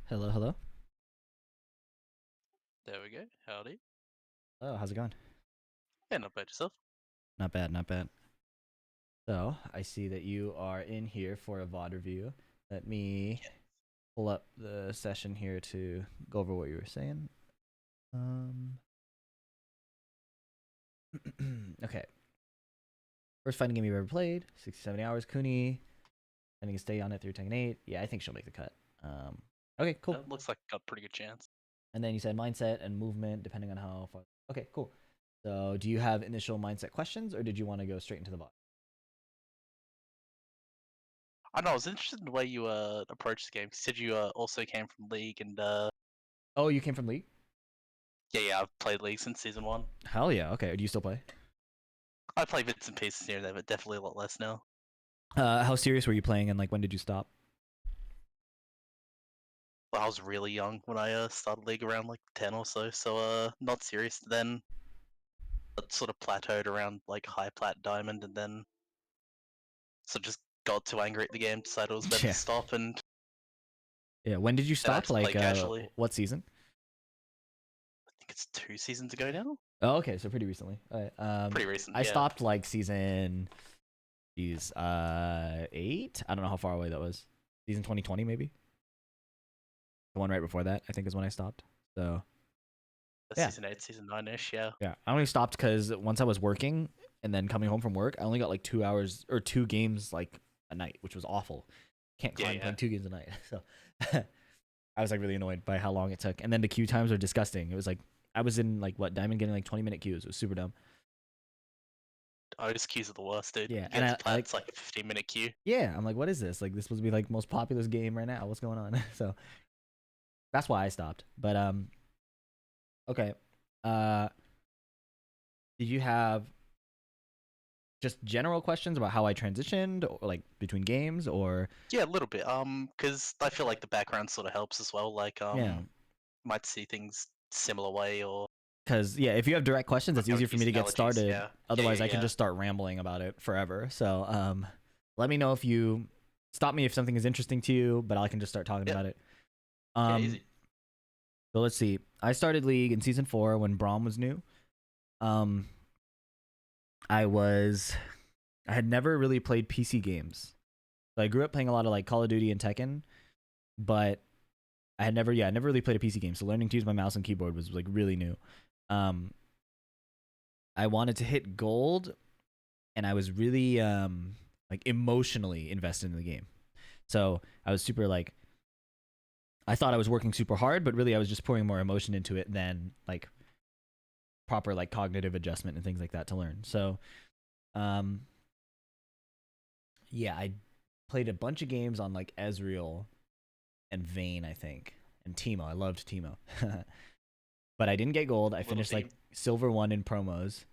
Hello, hello. There we go. Howdy. Oh, how's it going? Yeah, not bad yourself. Not bad, not bad. So, I see that you are in here for a VOD review. Let me pull up the session here to go over what you were saying. Um, okay. First fighting game you've ever played, 60, 70 hours. Kuni, I think stay on it through Tekken 8. Yeah, I think she'll make the cut. Okay, cool. It looks like got a pretty good chance. And then you said mindset and movement, depending on how far. Okay, cool. So, do you have initial mindset questions, or did you want to go straight into the VOD? I know. I was interested in the way you approached the game. You said you also came from League, and Oh, you came from League? yeah, I've played League since season one. Hell yeah. Okay, do you still play? I play bits and pieces here and there, but definitely a lot less now. How serious were you playing, and like when did you stop? But I was really young when I started League around like 10 or so, so not serious then. But sort of plateaued around like high plat diamond, and then so just got too angry at the game, decided it was better to Yeah, stop, and yeah. When did you then I stop? just play Like, casually. what season? I think it's 2 seasons ago now. Oh, okay, so pretty recently. All right. Pretty recent, I yeah. stopped like season, geez, 8. I don't know how far away that was. Season 2020, maybe. The one right before that, I think, is when I stopped. So yeah, Season 8, season 9-ish, yeah. yeah. I only stopped because once I was working and then coming home from work, I only got like 2 hours or 2 games like a night, which was awful. Can't Yeah, climb yeah. playing 2 games a night. So I was like really annoyed by how long it took. And then the queue times were disgusting. It was like I was in like what Diamond getting like 20-minute queues. It was super dumb. Those queues are the worst, dude. Yeah, You and get to I plat, like it's like a 15-minute queue. yeah, I'm like, what is this? Like this supposed to be like most popular game right now. What's going on? So that's why I stopped. But okay. Uh, did you have just general questions about how I transitioned, or like between games, or Yeah, a little bit. Because I feel like the background sort of helps as well. Like, yeah? might see things similar way or Because yeah, if you have direct questions, might it's be able easier to for use me to get analogies. started. Yeah, yeah, Otherwise, yeah, I can yeah. just start rambling about it forever. So let me know if you stop me if something is interesting to you, but I can just start talking Yeah, about it. yeah, Um, easy. so let's see. I started League in season 4 when Braum was new. Um, I was I had never really played PC games. So I grew up playing a lot of like Call of Duty and Tekken, but I never really played a PC game. So learning to use my mouse and keyboard was like really new. Um, I wanted to hit gold, and I was really like emotionally invested in the game. So I was super like I thought I was working super hard, but really I was just pouring more emotion into it than like proper like cognitive adjustment and things like that to learn. So um, yeah, I played a bunch of games on like Ezreal and Vayne, I think, and Timo. I loved Timo, but I didn't get gold. I Little finished like theme. silver one in promos.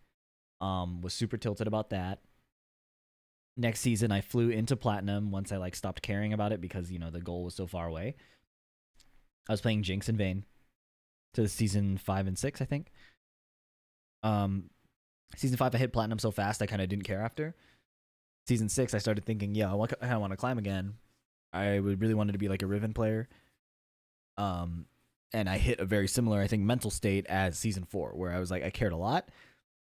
Was super tilted about that. Next season, I flew into platinum once I like stopped caring about it because the goal was so far away. I was playing Jinx and Vayne to season 5 and 6, I think. Um, season 5, I hit platinum so fast I kind of didn't care after. Season 6, I started thinking, yeah, I want to climb again. I would really wanted to be like a Riven player. Um, and I hit a very similar, I think, mental state as season 4, where I was like, I cared a lot,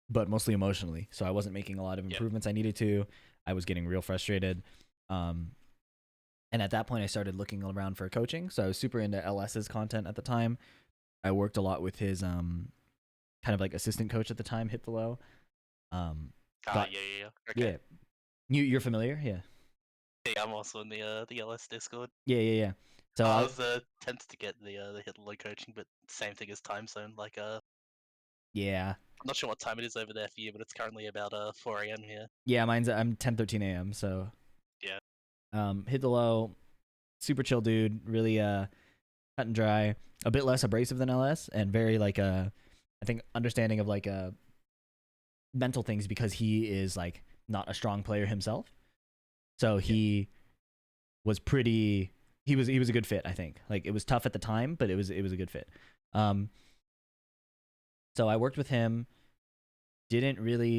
but mostly emotionally. So I wasn't making a lot of Yeah. improvements I needed to. I was getting real frustrated. Um, and at that point, I started looking around for coaching. So I was super into LS's content at the time. I worked a lot with his kind of like assistant coach at the time, Hit the Low. Um, Ah, got yeah, yeah, yeah. Okay. yeah, you're familiar, yeah, Yeah, I'm also in the LS Discord. yeah, yeah, yeah. So I I was tempted to get the hit low coaching, but same thing as time zone. Like, yeah, I'm not sure what time it is over there for you, but it's currently about 4 a.m. here. yeah. Mine's I'm 10:13 a.m. So Yeah, Hit the Low, super chill dude, really cut and dry, a bit less abrasive than LS, and very like I think understanding of like mental things because he is like not a strong player himself. So yeah, was pretty he was a good fit, I think. Like it was tough at the time, but it was a good fit. Um so I worked with him,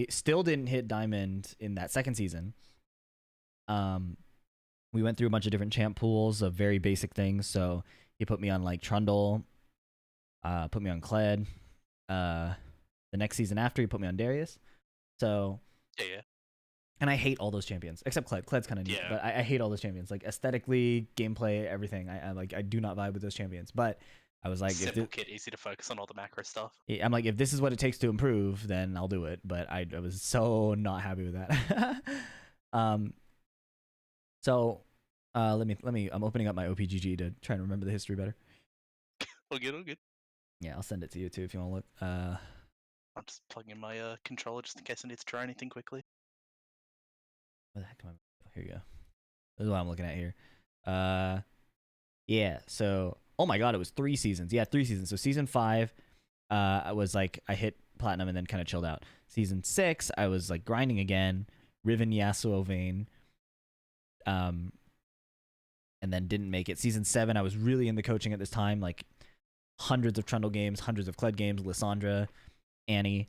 still didn't hit diamond in that second season. Um we went through a bunch of different champ pools of very basic things. So He put me on like Trundle, put me on Kled. The next season after, he put me on Darius. So, Yeah. and I hate all those champions except Kled. Kled's kind of neat, Yeah. but I hate all those champions. Like aesthetically, gameplay, everything. I do not vibe with those champions. But I was like, Simple kit, easy to focus on all the macro stuff. I'm like, if this is what it takes to improve, then I'll do it. But I was so not happy with that. um, so let me. I'm opening up my OPGG to try and remember the history better. All good, all good. Yeah, I'll send it to you too if you want to look. I'm just plugging in my controller just in case I need to try anything quickly. Where the heck am I? Here you go. This is what I'm looking at here. Yeah. So, oh my god, it was 3 seasons. Yeah, 3 seasons. So season 5, I was like, I hit platinum and then kind of chilled out. Season 6, I was like grinding again, Riven Yasuo Vayne, and then didn't make it. Season 7, I was really into coaching at this time, like hundreds of Trundle games, hundreds of Kled games, Lissandra, Annie.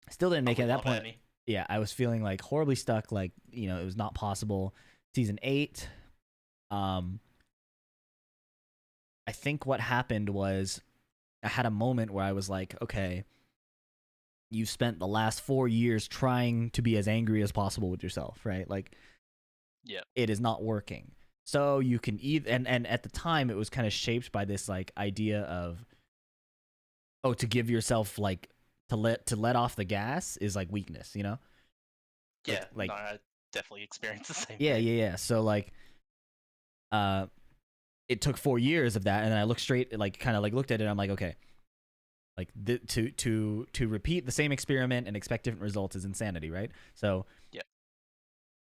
Still didn't make it at that point. Annie. Yeah, I was feeling like horribly stuck. Like, it was not possible. Season 8, I think what happened was I had a moment where I was like, okay, you spent the last 4 years trying to be as angry as possible with yourself, right? Like, yeah, it is not working. So you can either, and at the time it was kind of shaped by this like idea of, to give yourself like to let off the gas is like weakness, Yeah, like no, I definitely experienced the same yeah, thing. Yeah. So like, it took 4 years of that, and then I looked straight, like kind of like looked at it. And I'm like, okay, like to repeat the same experiment and expect different results is insanity, right? So yeah,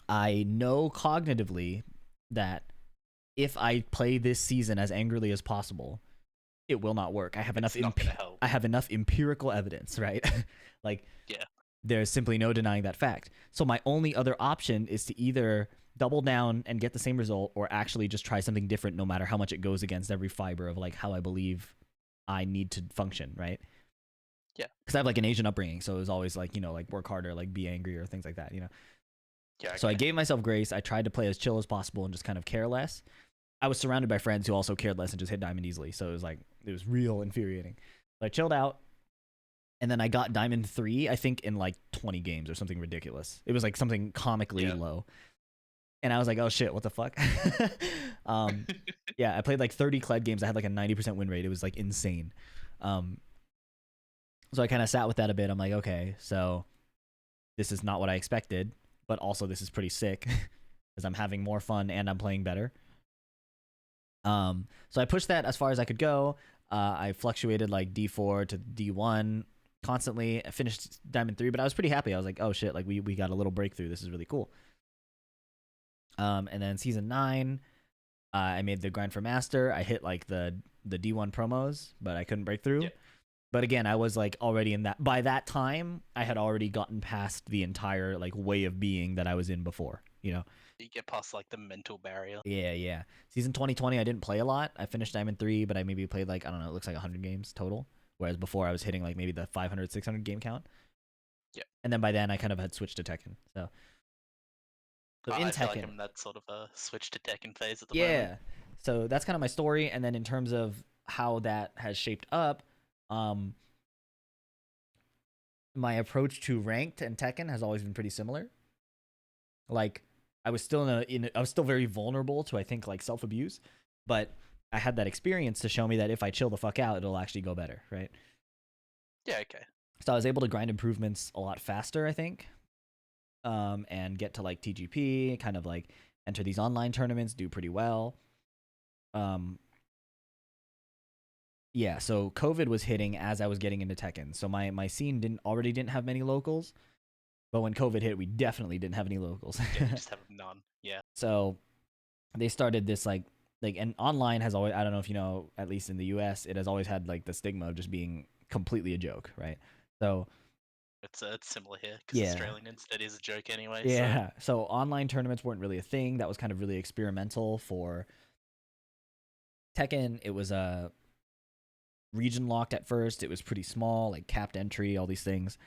I know cognitively that if I play this season as angrily as possible, it will not work. I have I have enough empirical evidence, right? Like, yeah, there's simply no denying that fact. So my only other option is to either double down and get the same result, or actually just try something different, no matter how much it goes against every fiber of like how I believe I need to function, right? Yeah. Because I have like an Asian upbringing, so it was always like, like work harder, like be angry or things like that, Yeah. Okay. So I gave myself grace. I tried to play as chill as possible and just kind of care less. I was surrounded by friends who also cared less and just hit diamond easily, so it was real infuriating. So I chilled out, and then I got diamond 3, I think, in like 20 games or something ridiculous. It was like something comically low. And I was like, oh shit, what the fuck? Yeah, I played like 30 Kled games. I had like a 90% win rate. It was like insane. So I kind of sat with that a bit. I'm like, okay, so this is not what I expected, but also this is pretty sick because I'm having more fun and I'm playing better. So I pushed that as far as I could go. I fluctuated like D4 to D1 constantly. I finished Diamond 3, but I was pretty happy. I was like, oh shit, like we got a little breakthrough. This is really cool. And then Season 9, I made the grind for Master. I hit like the D1 promos, but I couldn't break through. Yeah. But again, I was like already in that. By that time, I had already gotten past the entire like way of being that I was in before, You get past like the mental barrier. Yeah. Season 2020, I didn't play a lot. I finished Diamond 3, but I maybe played like, I don't know, it looks like 100 games total. Whereas before I was hitting like maybe the 500, 600 game count. Yeah. And then by then I kind of had switched to Tekken. So in Tekken, feel like I'm in that sort of a switch to Tekken phase at the moment. Yeah. So that's kind of my story. And then in terms of how that has shaped up, my approach to ranked and Tekken has always been pretty similar. Like, I was still I was still very vulnerable to, I think, like self-abuse, but I had that experience to show me that if I chill the fuck out, it'll actually go better, right? Yeah, okay. So I was able to grind improvements a lot faster, I think, and get to like TGP, kind of like enter these online tournaments, do pretty well. Yeah, so COVID was hitting as I was getting into Tekken. So my scene didn't have many locals, but when COVID hit, we definitely didn't have any locals. Yeah, just have none. Yeah. So they started this like and online has always, I don't know if you know, at least in the US, it has always had like the stigma of just being completely a joke, right? So it's similar here because Australian Instead is a joke anyway. Yeah. So online tournaments weren't really a thing. That was kind of really experimental for Tekken. It was a region locked at first. It was pretty small, like capped entry, all these things.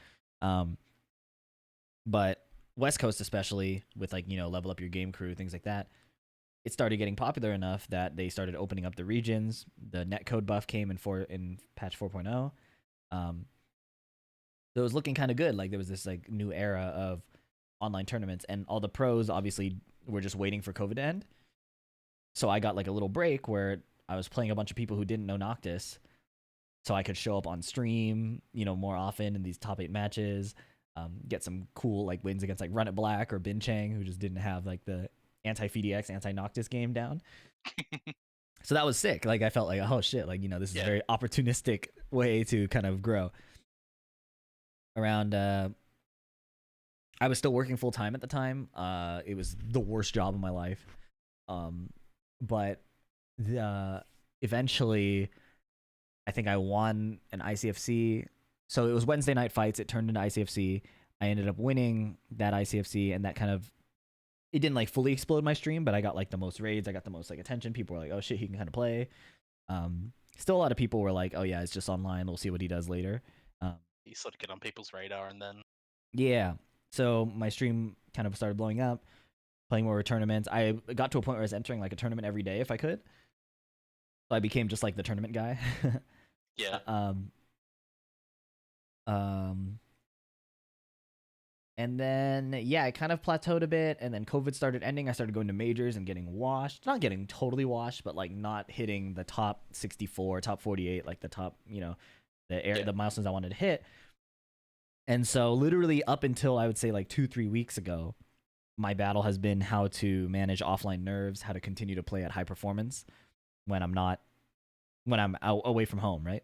But West Coast especially, with like, level up your game crew, things like that, it started getting popular enough that they started opening up the regions. The netcode buff came in patch 4.0. Um, so it was looking kind of good. Like there was this like new era of online tournaments, and all the pros obviously were just waiting for COVID to end. So I got like a little break where I was playing a bunch of people who didn't know Noctis, so I could show up on stream, more often in these top 8 matches, get some cool like wins against like Run It Black or Bin Chang, who just didn't have like the anti FDX, anti Noctis game down. So that was sick. Like I felt like, oh shit, like this is a Yeah. very opportunistic way to kind of grow. Around, I was still working full time at the time. It was the worst job of my life. But eventually, I think I won an ICFC. So it was Wednesday night fights. It turned into ICFC. I ended up winning that ICFC, and that kind of, it didn't like fully explode my stream, but I got like the most raids. I got the most like attention. People were like, "Oh shit, he can kind of play." Still, a lot of people were like, "Oh yeah, it's just online. We'll see what he does later." Um, You sort of get on people's radar, and then yeah. So my stream kind of started blowing up, playing more tournaments. I got to a point where I was entering like a tournament every day if I could. So I became just like the tournament guy. yeah, um, um, and then yeah, I kind of plateaued a bit, and then COVID started ending. I started going to majors and getting washed. Not getting totally washed, but like not hitting the top 64, top 48, like the top, yeah, the milestones I wanted to hit. And so literally up until I would say like 2-3 weeks ago, my battle has been how to manage offline nerves, how to continue to play at high performance when I'm out away from home, right?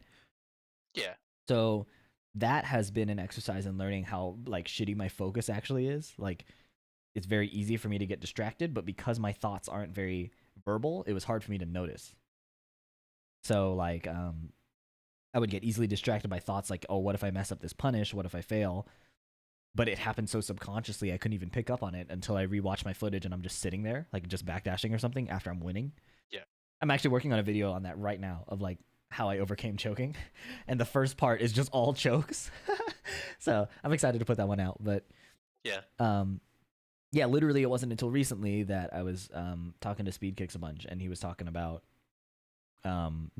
yeah, So that has been an exercise in learning how like shitty my focus actually is. Like it's very easy for me to get distracted, but because my thoughts aren't very verbal, it was hard for me to notice. So like I would get easily distracted by thoughts like, "Oh, what if I mess up this punish? What if I fail?" But it happened so subconsciously I couldn't even pick up on it until I rewatched my footage and I'm just sitting there, like just backdashing or something after I'm winning. yeah. I'm actually working on a video on that right now of like how I overcame choking. And the first part is just all chokes. So I'm excited to put that one out. But Yeah. yeah, literally it wasn't until recently that I was talking to Speed Kicks a bunch and he was talking about um,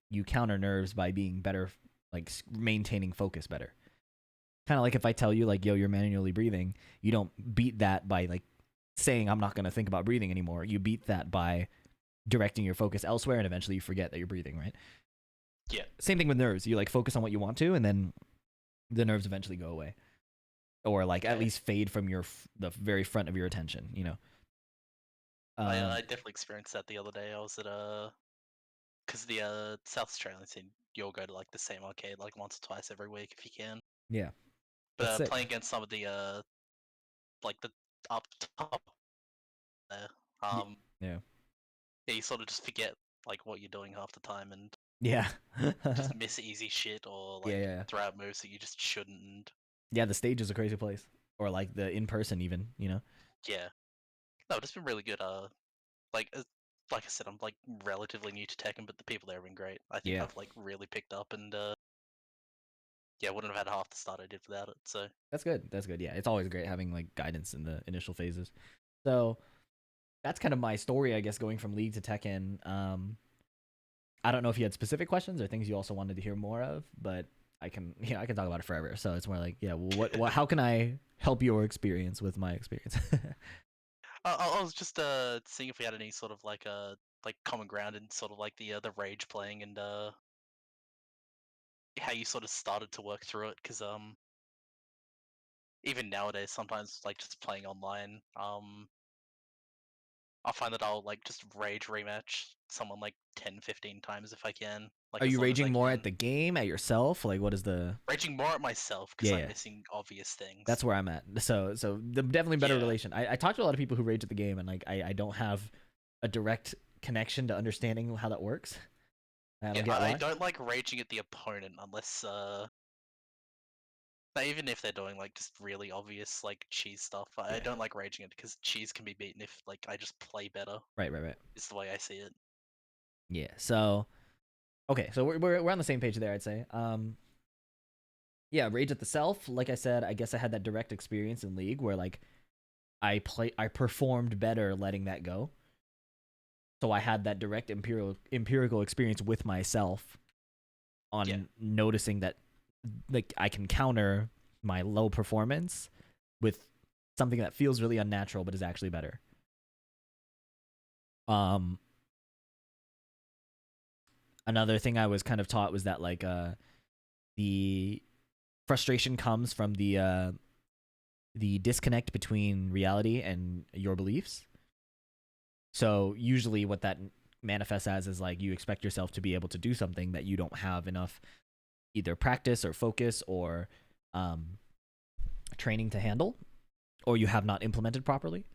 you counter nerves by being better, like maintaining focus better. Kind of like if I tell you like, yo, you're manually breathing, you don't beat that by like saying I'm not going to think about breathing anymore. You beat that by directing your focus elsewhere, and eventually you forget that you're breathing, right? Yeah. Same thing with nerves. You like focus on what you want to, and then the nerves eventually go away, or like at Yeah. least fade from the very front of your attention. I definitely experienced that the other day. I was at because the South Australian scene, you'll go to like the same arcade like once or twice every week if you can. Yeah, But that's sick. playing against some of the like the up top there, Y- um, Yeah, yeah, you sort of just forget like what you're doing half the time and yeah, just miss easy shit or yeah, like yeah, throw out moves that you just shouldn't. And yeah. The stage is a crazy place, or like the in person even. yeah, no, it's been really good. Like like I said, I'm like relatively new to Tekken, but the people there have been great. I think Yeah, I've like really picked up, and yeah, wouldn't have had half the start I did without it. So that's good. That's good. Yeah, it's always great having like guidance in the initial phases. So that's kind of my story, I guess, going from League to Tekken. I don't know if you had specific questions or things you also wanted to hear more of, but I can talk about it forever. So it's more like, yeah, well, how can I help your experience with my experience? I was just seeing if we had any sort of like common ground in sort of like the rage playing and how you sort of started to work through it because even nowadays sometimes like just playing online I find that I'll like just rage rematch someone like 10, 15 times if I can, like Are as you long as raging I more at can. the game, at yourself? Like, what is the? Raging more at myself because Yeah, I'm yeah, missing obvious things. that's where I'm at. So the definitely better Yeah, relation. I talked to a lot of people who rage at the game, and like I don't have a direct connection to understanding how that works. I yeah. don't get I why. don't like raging at the opponent unless even if they're doing like just really obvious like cheese stuff. I Yeah, don't like raging it because cheese can be beaten if like I just play better. right, right, right. Is the way I see it. Yeah. So okay, so we're on the same page there, I'd say. Yeah, rage at the self. Like I said, I guess I had that direct experience in League where like I performed better letting that go. So I had that direct empirical experience with myself Yeah. on noticing that like I can counter my low performance with something that feels really unnatural but is actually better. Um Another thing I was kind of taught was that like the frustration comes from the disconnect between reality and your beliefs. So usually what that manifests as is like you expect yourself to be able to do something that you don't have enough either practice or focus or um, training to handle, or you have not implemented properly.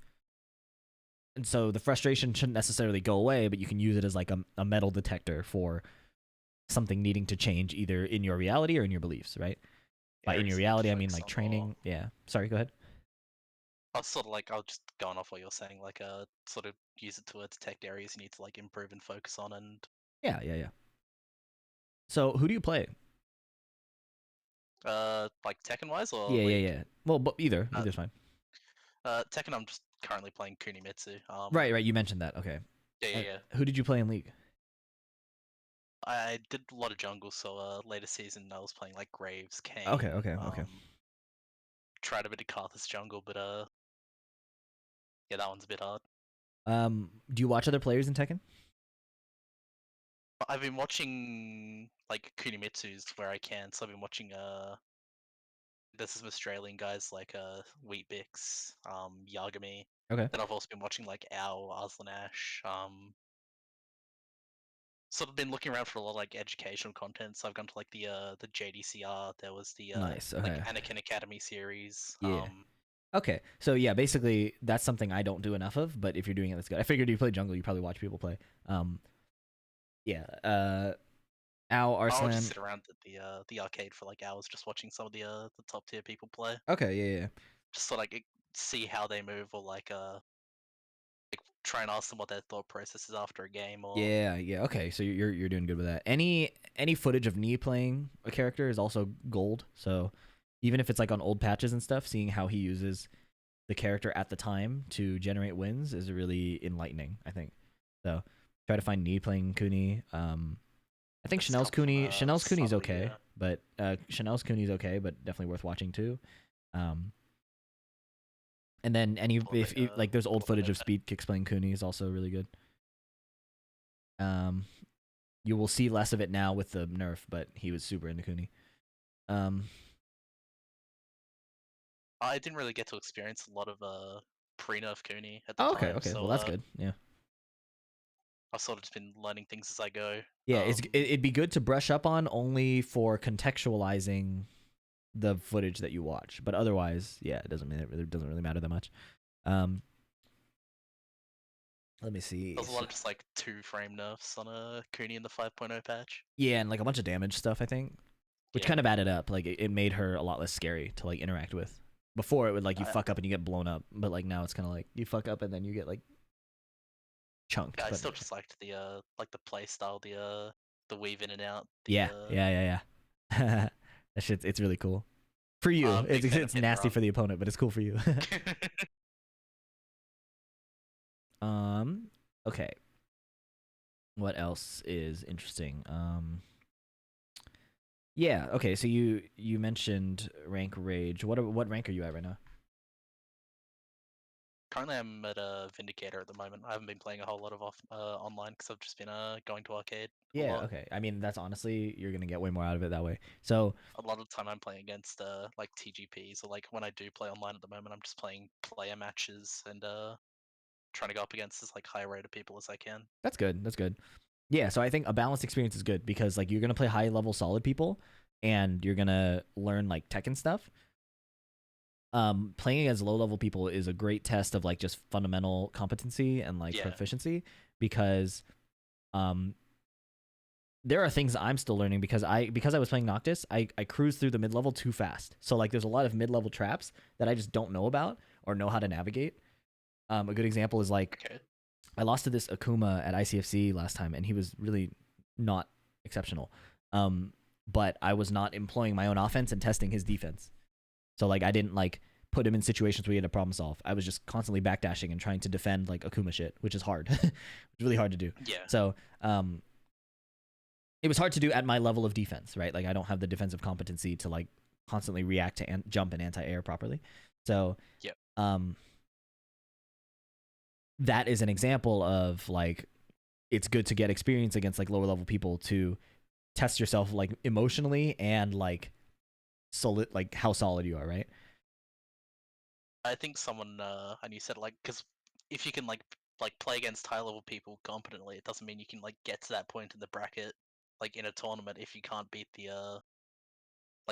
And so the frustration shouldn't necessarily go away, but you can use it as like a metal detector for something needing to change either in your reality or in your beliefs, right? By in your Areas you need to reality, I mean focus like on, or training. Yeah. Sorry, go ahead. I was sort of like I was just going off what you're saying, like sort of use it to detect areas you need to like improve and focus on, and Yeah, yeah, yeah. So who do you play? like Tekken wise or Yeah, yeah, League. yeah. Well, but Uh, either's fine. Tekken, I'm just currently playing Kunimitsu. Right, right. You mentioned that. Okay. Yeah, yeah, yeah. Who did you play in League? I did a lot of jungle, so later season I was playing like Graves, Okay, Kane, okay, okay. tried a bit of Karthus jungle, but yeah, that one's a bit hard. Do you watch other players in Tekken? But I've been watching like Kunimitsu's where I can, so I've been watching there's some Australian guys like Wheatbix, Yagami. Okay. Then I've also been watching like Owl, Arslan Ash, sort of been looking around for a lot of like educational content. So I've gone to like the JDCR. There was the Nice. like Okay. Anakin Academy series. Yeah. Okay. So yeah, basically that's something I don't do enough of, but if you're doing it, that's good. I figured you play jungle, you probably watch people play. Yeah. Al I'll just Arslan. sit around at the arcade for like hours just watching some of the top tier people play. Okay. Yeah. Yeah. Just so like see how they move or like try and ask them what their thought process is after a game or Yeah. Yeah. Okay. So you're doing good with that. Any footage of Knee playing a character is also gold. So even if it's like on old patches and stuff, seeing how he uses the character at the time to generate wins is really enlightening, I think. So try to find Knee playing Kuni. I think it's come from Chanel's Cooney's subtly, okay, yeah. but Chanel's Cooney's okay, but definitely worth watching too. Um, and then Pull up if like there's pull old up a footage of notepad. Speed Kicks playing Cooney is also really good. Um, you will see less of it now with the nerf, but he was super into Cooney. Um, I didn't really get to experience a lot of pre-nerf Cooney at the oh, okay, time, okay, so well that's good. Yeah, I've sort of just been learning things as I go. yeah, it'd be good to brush up on only for contextualizing the footage that you watch, but otherwise, yeah, it doesn't really matter that much. Um, let me see. There's a lot of just like 2 frame nerfs on a Cooney in the 5.0 patch. Yeah, and like a bunch of damage stuff, I think, which Yeah, kind of added up. Like it made her a lot less scary to like interact with. Before it would like you I, fuck up and you get blown up, but like now it's kind of like you fuck up and then you get like chunked. I But still just liked the play style, the weave in and out, yeah, yeah, yeah. That shit's it's really cool for you. big fan of It's hit and nasty run. for the opponent, but it's cool for you. Okay. What else is interesting? Yeah. Okay. So you mentioned rank rage. What rank are you at right now? Currently, I'm at a Vindicator at the moment. I haven't been playing a whole lot of online because I've just been going to arcade a Yeah. lot. Okay. I mean, that's honestly you're gonna get way more out of it that way. So A lot of the time, I'm playing against like TGPs, or like when I do play online at the moment, I'm just playing player matches and trying to go up against as like high rated people as I can. that's good. That's good. Yeah. So I think a balanced experience is good because like you're gonna play high level solid people, and you're gonna learn like tech and stuff. Playing against low level people is a great test of like just fundamental competency and like Yeah, proficiency because um there are things I'm still learning because I was playing Noctis, I cruised through the mid level too fast. So like there's a lot of mid level traps that I just don't know about or know how to navigate. A good example is like okay. I lost to this Akuma at ICFC last time, and he was really not exceptional. But I was not employing my own offense and testing his defense. So like I didn't like put him in situations where he had to problem solve. I was just constantly backdashing and trying to defend like Akuma shit, which is hard. It's really hard to do. Yeah. So it was hard to do at my level of defense, right? Like I don't have the defensive competency to like constantly react to jump and anti-air properly. So Yep. That is an example of like it's good to get experience against like lower level people to test yourself like emotionally and like solid, like how solid you are, right? I think someone and you said like because if you can like play against high level people competently, it doesn't mean you can like get to that point in the bracket like in a tournament if you can't beat the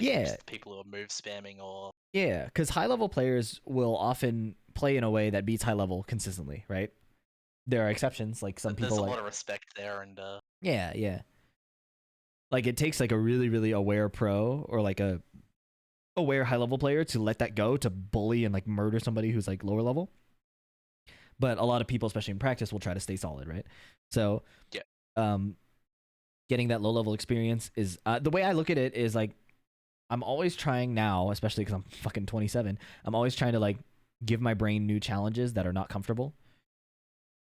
Yeah, the people who are move spamming or yeah, because high level players will often play in a way that beats high level consistently, right? There are exceptions, like some there's people a like lot of respect there and yeah, yeah. Like it takes like a really, really aware pro or like a aware high level player to let that go to bully and like murder somebody who's like lower level. But a lot of people, especially in practice, will try to stay solid, right? So, yeah, getting that low level experience is the way I look at it is like I'm always trying now, especially because I'm fucking 27. I'm always trying to like give my brain new challenges that are not comfortable.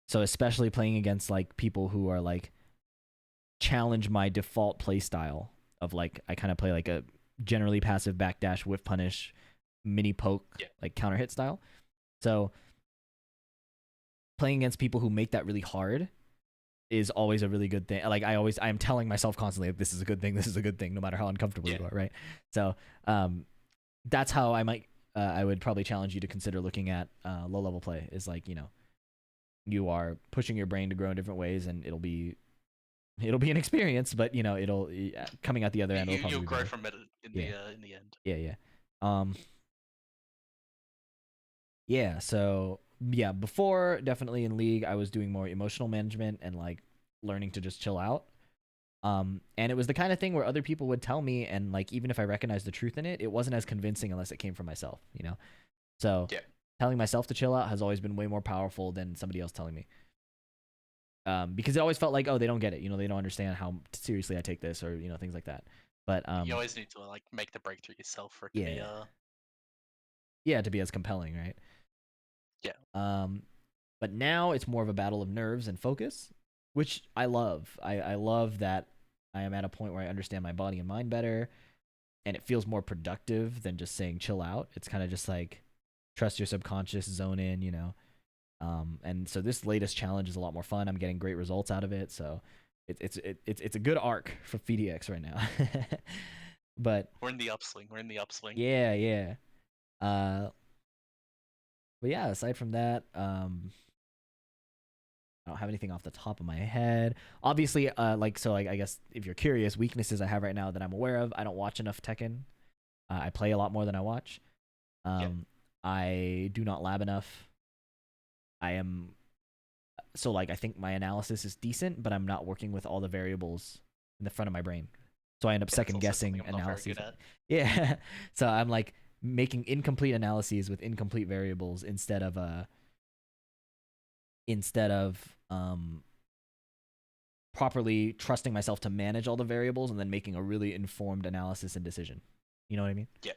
So especially playing against like people who are like challenge my default play style of like I kind of play like a generally passive backdash whiff punish mini poke yeah. like counter hit style. So playing against people who make that really hard is always a really good thing. Like I'm telling myself constantly, like, this is a good thing, this is a good thing, no matter how uncomfortable you are, right? So that's how I would probably challenge you to consider looking at low level play. Is like, you know, you are pushing your brain to grow in different ways, and it'll be an experience, but you know, it'll coming out the other end. You'll grow better. from it in the end. Yeah. Yeah. So yeah, before definitely in League, I was doing more emotional management and like learning to just chill out. And it was the kind of thing where other people would tell me, and like even if I recognized the truth in it, it wasn't as convincing unless it came from myself, you know. So yeah. telling myself to chill out has always been way more powerful than somebody else telling me. Because it always felt like, oh, they don't get it, you know, they don't understand how seriously I take this, or you know, things like that. But You always need to like make the breakthrough yourself for it to be yeah, to be as compelling, right? Yeah. But now it's more of a battle of nerves and focus, which I love. I love that I am at a point where I understand my body and mind better, and it feels more productive than just saying chill out. It's kind of just like trust your subconscious, zone in, you know. And so this latest challenge is a lot more fun. I'm getting great results out of it. So it's a good arc for FDX right now. But we're in the upswing. Yeah. But yeah, aside from that, I don't have anything off the top of my head. Obviously, I guess if you're curious, weaknesses I have right now that I'm aware of. I don't watch enough Tekken. I play a lot more than I watch. I do not lab enough. I am so like I think my analysis is decent, but I'm not working with all the variables in the front of my brain. So I end up second guessing analyses. Yeah. So I'm like making incomplete analyses with incomplete variables instead of properly trusting myself to manage all the variables and then making a really informed analysis and decision. You know what I mean? Yeah.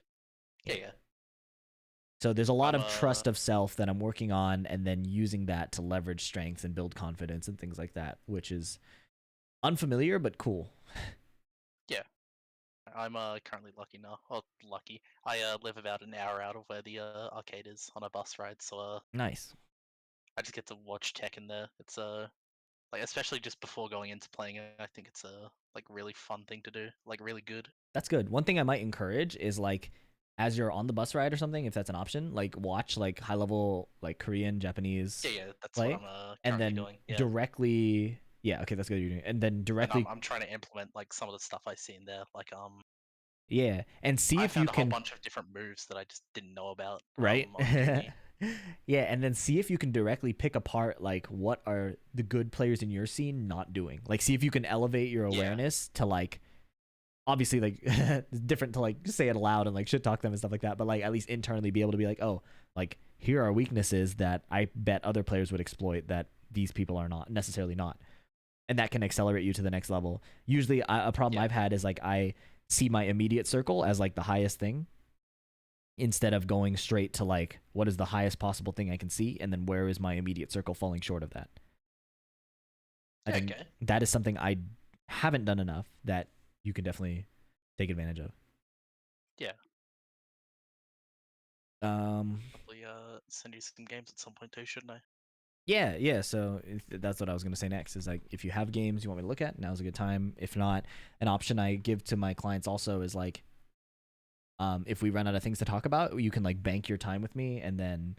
So there's a lot of trust of self that I'm working on, and then using that to leverage strengths and build confidence and things like that, which is unfamiliar but cool. Yeah. I'm currently lucky now. Well, lucky. I live about an hour out of where the arcade is on a bus ride, so Nice. I just get to watch Tekken there. It's like especially just before going into playing it, I think it's a like really fun thing to do, like really good. That's good. One thing I might encourage is like as you're on the bus ride or something, if that's an option, like watch like high level like Korean, Japanese Yeah, that's play, what I'm and currently then doing. Yeah. directly. Yeah, okay, that's good. You're doing, and then directly. And I'm trying to implement like some of the stuff I see in there, like Yeah, and see I if you found a whole can. bunch of different moves that I just didn't know about. Right. On Kuni. Yeah, and then see if you can directly pick apart like what are the good players in your scene not doing. Like see if you can elevate your awareness to like obviously like it's different to like say it aloud and like shit talk them and stuff like that, but like at least internally be able to be like, "Oh, like here are weaknesses that I bet other players would exploit that these people are not necessarily not." And that can accelerate you to the next level. Usually a problem I've had is like I see my immediate circle as like the highest thing. instead of going straight to like what is the highest possible thing I can see, and then where is my immediate circle falling short of that. I think Okay. that is something I haven't done enough that you can definitely take advantage of. Yeah. Um, Probably send you some games at some point too, shouldn't I? yeah. So that's what I was gonna say next. Is like if you have games you want me to look at, now's a good time. If not, an option I give to my clients also is like, if we run out of things to talk about, you can like bank your time with me and then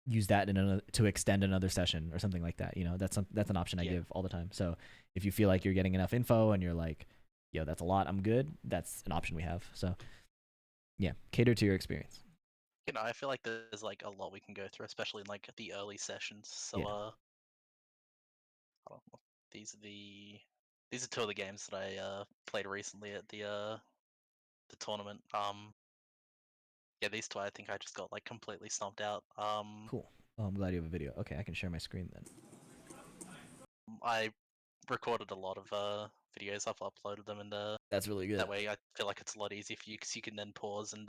use that to extend another session or something like that. You know, that's an option I Yeah. give all the time. So if you feel like you're getting enough info and you're like, yo, that's a lot, I'm good. That's an option we have. So yeah, cater to your experience. I feel like there's like a lot we can go through, especially in like the early sessions. So Yeah, hold on, these are two of the games that I played recently at the tournament. Yeah, these two I think I just got like completely stomped out. cool. Oh, I'm glad you have a video. Okay, I can share my screen then. I recorded a lot of videos. I've uploaded them, and That's really that good. way I feel like it's a lot easier for you because you can then pause and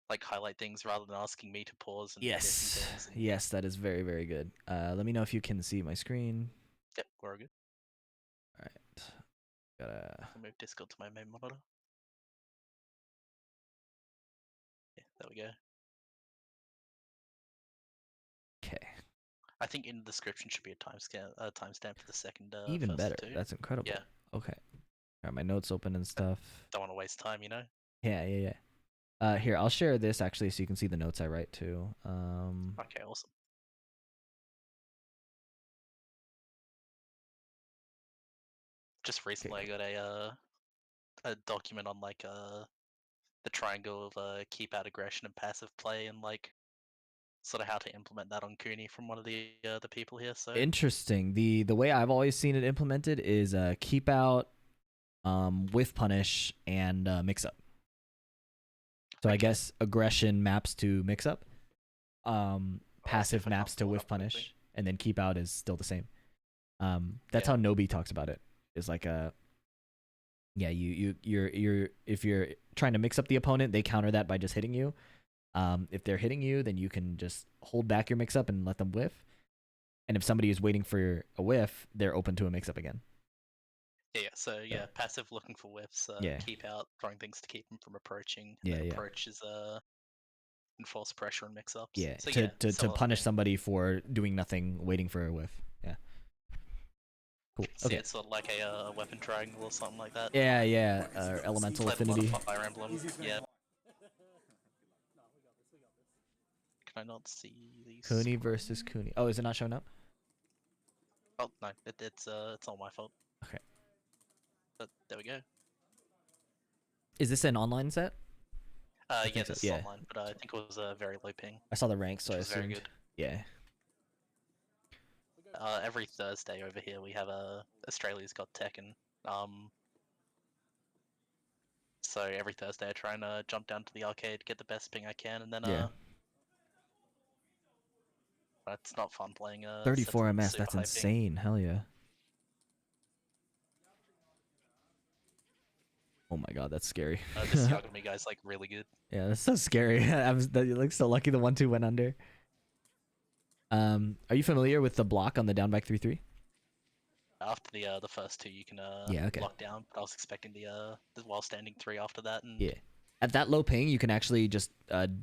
like highlight things rather than asking me to pause and missing Yes, things. And yes, that is very very good. Let me know if you can see my screen. yep, we're good. All right, gotta. I'll move Discord to my main monitor. Yeah, there we go. Okay, I think in the description should be a timestamp for the second even first better. two. That's Yeah, incredible. Okay, got my notes open and I stuff. don't want to waste time, you know. Yeah. Here, I'll share this actually so you can see the notes I write too. Okay, awesome. Just Okay, recently I cool. got a document on like the triangle of keep out aggression and passive play and like sort of how to implement that on Kuni from one of the people here. So Interesting. The way I've always seen it implemented is keep out, whiff punish, and mix up. So I okay, guess aggression maps to mix up. I'll see Passive if I can't maps to pull it whiff up quickly. punish, and then keep out is still the same. That's Yeah, how Nobi talks about it. Is like a yeah, you're if you're trying to mix up the opponent, they counter that by just hitting you. If they're hitting you, then you can just hold back your mix up and let them whiff. And if somebody is waiting for a whiff, they're open to a mix up again. yeah. So So yeah, passive looking for whiffs, yeah, keep out throwing things to keep them from approaching, and then yeah. approach is enforce pressure and mix ups. Yeah, So to yeah, to similar punish thing. somebody for doing nothing, waiting for a whiff. Yeah, cool. So yeah, Okay. it's sort of like a weapon triangle or something like that. Yeah. Elemental Played a lot of affinity. Fire Emblem. Yeah. Can I not see the Kuni versus screen? Kuni. Oh, is it not showing up? Oh no, it's all my fault. Okay. But there we go. Is this an online set? I Yeah, think so. this is Yeah, online, but I think it was very low ping, I saw the ranks, so which I was very assumed. good. Yeah. Every Thursday over here we have Australia's Got Tekken. Um, so every Thursday I try and jump down to the arcade, get the best ping I can, and then Yeah. it's not fun playing sets 34 with ms. super That's high ping. insane. Hell yeah. Oh my god, that's scary. This Yagami guy's like really good. Yeah, that's so scary. You look so lucky the 1-2 went under. Are you familiar with the block on the down back 3-3? After the first two, you can Yeah. Okay. lock down. But I was expecting the while standing three after that, and Yeah. At that low ping, you can actually just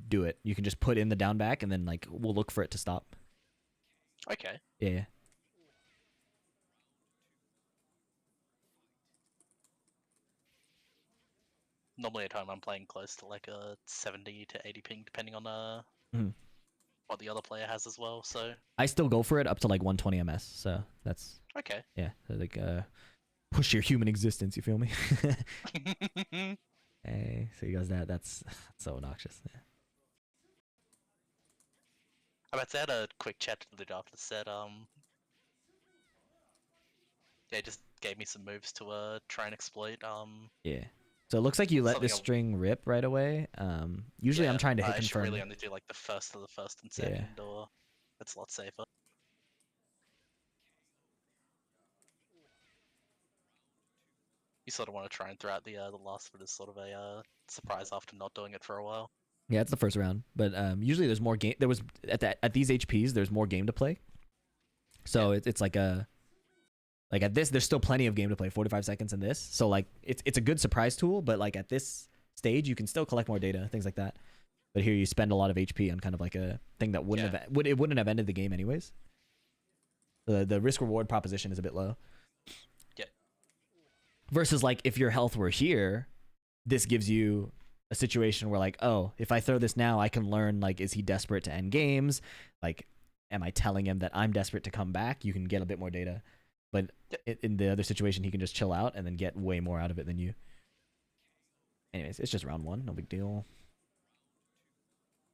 do it. You can just put in the down back, and then like we'll look for it to stop. okay. Yeah. Normally at home I'm playing close to like a 70 to 80 ping, depending on Mhm. what the other player has as well. So I still go for it up to like 120 ms. So that's okay. yeah, like push your human existence. You feel me? Hey, so he goes that. That's so obnoxious. Yeah. I'm about to add a quick chat to the lead after the set. Yeah, just gave me some moves to try and exploit. Yeah. So it looks like you let Something this string rip right away. Usually I'm yeah, trying to hit I should really confirm. only do like the first of the first and Yeah. second, or it's a lot safer. You sort of want to try and throw out the last bit as sort of a surprise after not doing it for a while. Yeah, it's the first round, but usually there's more game. There was at these HPs, there's more game to play. So it's like at this, there's still plenty of game to play. 45 seconds in this, so like it's a good surprise tool. But like at this stage, you can still collect more data, things like that. But here you spend a lot of HP on kind of like a thing that wouldn't have ended the game anyways. The risk reward proposition is a bit low. Yeah. Versus like if your health were here, this gives you a situation where like, oh, if I throw this now, I can learn like, is he desperate to end games? Like, am I telling him that I'm desperate to come back? You can get a bit more data. But in the other situation, he can just chill out and then get way more out of it than you. Anyways, it's just round one, no big deal.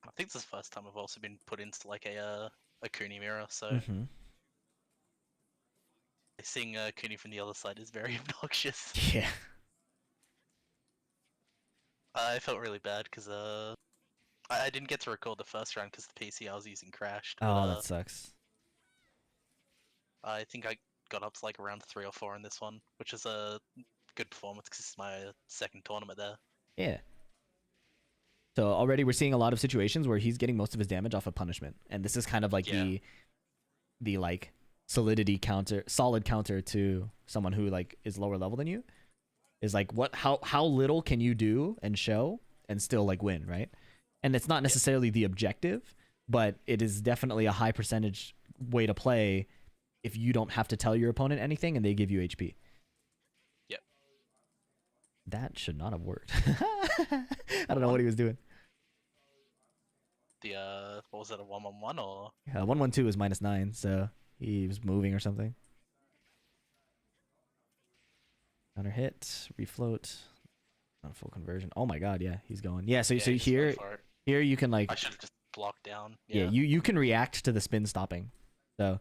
I think this is the first time I've also been put into like a Kuni mirror, so seeing Kuni from the other side is very obnoxious. Yeah. I felt really bad because I didn't get to record the first round because the PC I was using crashed. Oh, that sucks. I think I got up to like around 3 or 4 in this one, which is a good performance because it's my second tournament there. Yeah. So already we're seeing a lot of situations where he's getting most of his damage off of punishment, and this is kind of like the like solid counter to someone who like is lower level than you. Is like how little can you do and show and still like win, right? And it's not necessarily the objective, but it is definitely a high percentage way to play if you don't have to tell your opponent anything and they give you HP. Yep. That should not have worked. I don't know what he was doing. The what was it, a 1-on-1 or? 1-1-2 is -9, so he was moving or something. Counter hit, refloat, not full conversion. Oh my god, yeah, he's going. Yeah, so here you can like. I should have just blocked down. Yeah, you can react to the spin stopping. So,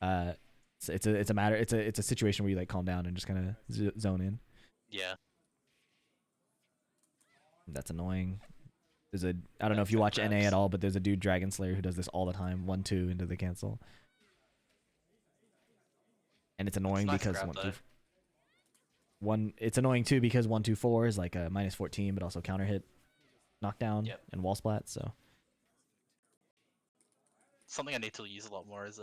it's a situation where you like calm down and just kind of zone in. Yeah. That's annoying. I don't know if you watch NA at all, but there's a dude Dragon Slayer who does this all the time. 1-2 into the cancel. And it's annoying because it's annoying too because 1-2-4 is like a -14, but also counter hit, knockdown, and wall splat. So something I need to use a lot more is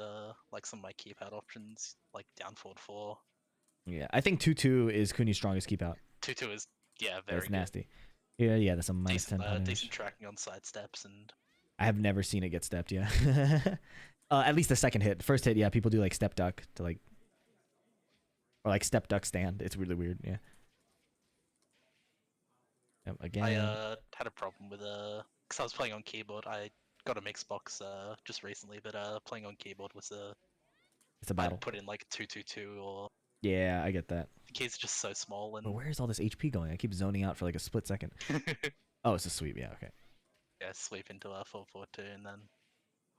like some of my keep out options, like down forward 4. Yeah, I think 2-2 is Kuni's strongest keep out. 2-2 is very that's nasty. Yeah, that's a -10 punish. Decent tracking on side steps, and I have never seen it get stepped. Yeah, at least the second hit. First hit, yeah, people do like step duck to like. Or like step duck stand. It's really weird. Yeah. Again. I had a problem with because I was playing on keyboard. I got a mix box just recently, but playing on keyboard was it's a battle. I'd put in like 2-2-2 or. Yeah, I get that. The key's just so small and. But where's all this HP going? I keep zoning out for like a split second. Oh, it's a sweep. Yeah. Okay. Yeah, sweep into 4-4-2 and then.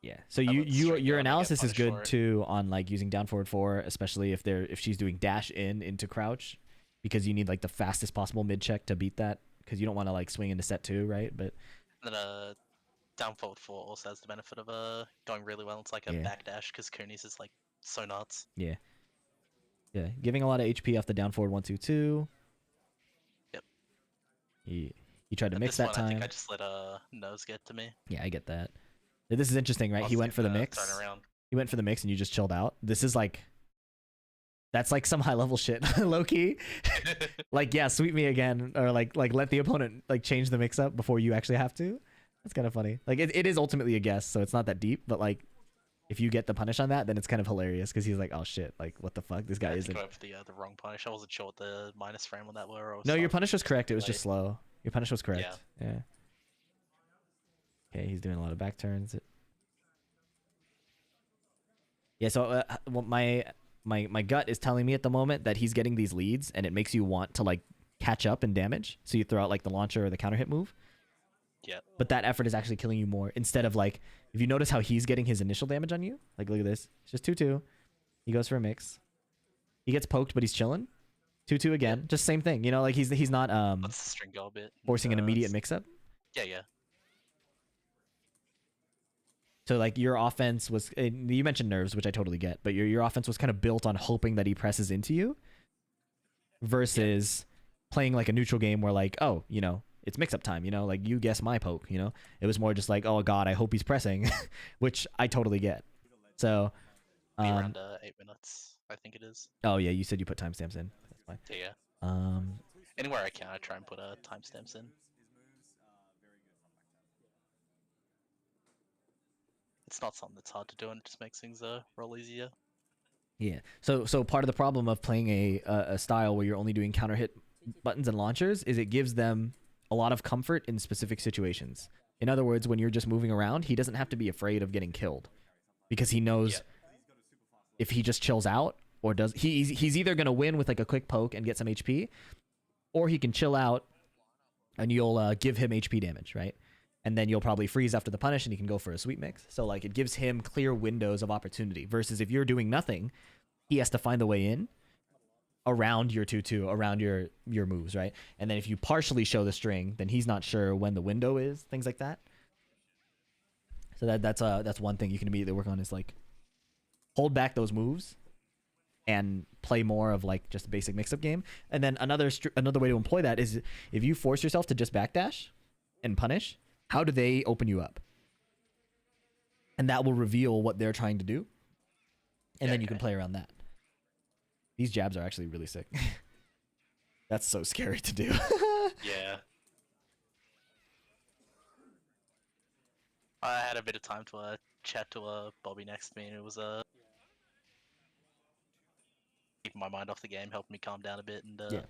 Yeah. So your analysis is good too on like using down forward 4, especially if she's doing dash into crouch, because you need like the fastest possible mid check to beat that, because you don't want to like swing into set 2, right? But then down forward 4 also has the benefit of going really well. It's like a back dash because Kuni's is like so nuts. Yeah. Yeah, giving a lot of HP off the down forward 1-2-2. Yep. He tried to mix that time. I think I just let nose get to me. Yeah, I get that. This is interesting, right? He went for the mix. He went for the mix and you just chilled out. This is like, that's like some high level shit, low key. Like, yeah, sweep me again, or like let the opponent like change the mix up before you actually have to. That's kind of funny. Like it is ultimately a guess, so it's not that deep. But like, if you get the punish on that, then it's kind of hilarious because he's like, oh shit, like what the fuck, this guy isn't. I think I went for the wrong punish. I wasn't sure what the minus frame on that were. No, your punish was correct. It was just slow. Your punish was correct. Yeah. Okay, he's doing a lot of back turns. Yeah, so my gut is telling me at the moment that he's getting these leads, and it makes you want to like catch up in damage. So you throw out like the launcher or the counter hit move. Yeah. But that effort is actually killing you more. Instead of like, if you notice how he's getting his initial damage on you, like look at this, it's just 2-2. He goes for a mix. He gets poked, but he's chilling. 2-2 again, just same thing. You know, like he's not That's the string go bit. Forcing an immediate mix up. Yeah. So like your offense was, you mentioned nerves, which I totally get, but your offense was kind of built on hoping that he presses into you, versus playing like a neutral game where like, oh, you know, it's mix up time, you know, like you guess my poke, you know. It was more just like, oh god, I hope he's pressing, which I totally get. So around 8 minutes, I think it is. oh yeah, you said you put timestamps in. That's fine. Yeah. Um Anywhere I can, I try and put timestamps in. It's not something that's hard to do, and it just makes things roll easier. yeah. So part of the problem of playing a style where you're only doing counter hit buttons and launchers is it gives them a lot of comfort in specific situations. In other words, when you're just moving around, he doesn't have to be afraid of getting killed because he knows if he just chills out or does he's either going to win with like a quick poke and get some HP, or he can chill out and you'll give him HP damage, right? And then you'll probably freeze after the punish and he can go for a sweep mix. So like it gives him clear windows of opportunity versus if you're doing nothing, he has to find the way in around your 2-2, around your moves, right? And then if you partially show the string, then he's not sure when the window is, things like that. So that's one thing you can immediately work on is like hold back those moves and play more of like just a basic mix-up game. And then another way to employ that is if you force yourself to just backdash and punish, how do they open you up? And that will reveal what they're trying to do. And then you can play around that. These jabs are actually really sick. That's so scary to do. Yeah. I had a bit of time to chat to Bobby next to me, and it was keeping my mind off the game, helping me calm down a bit, and yeah.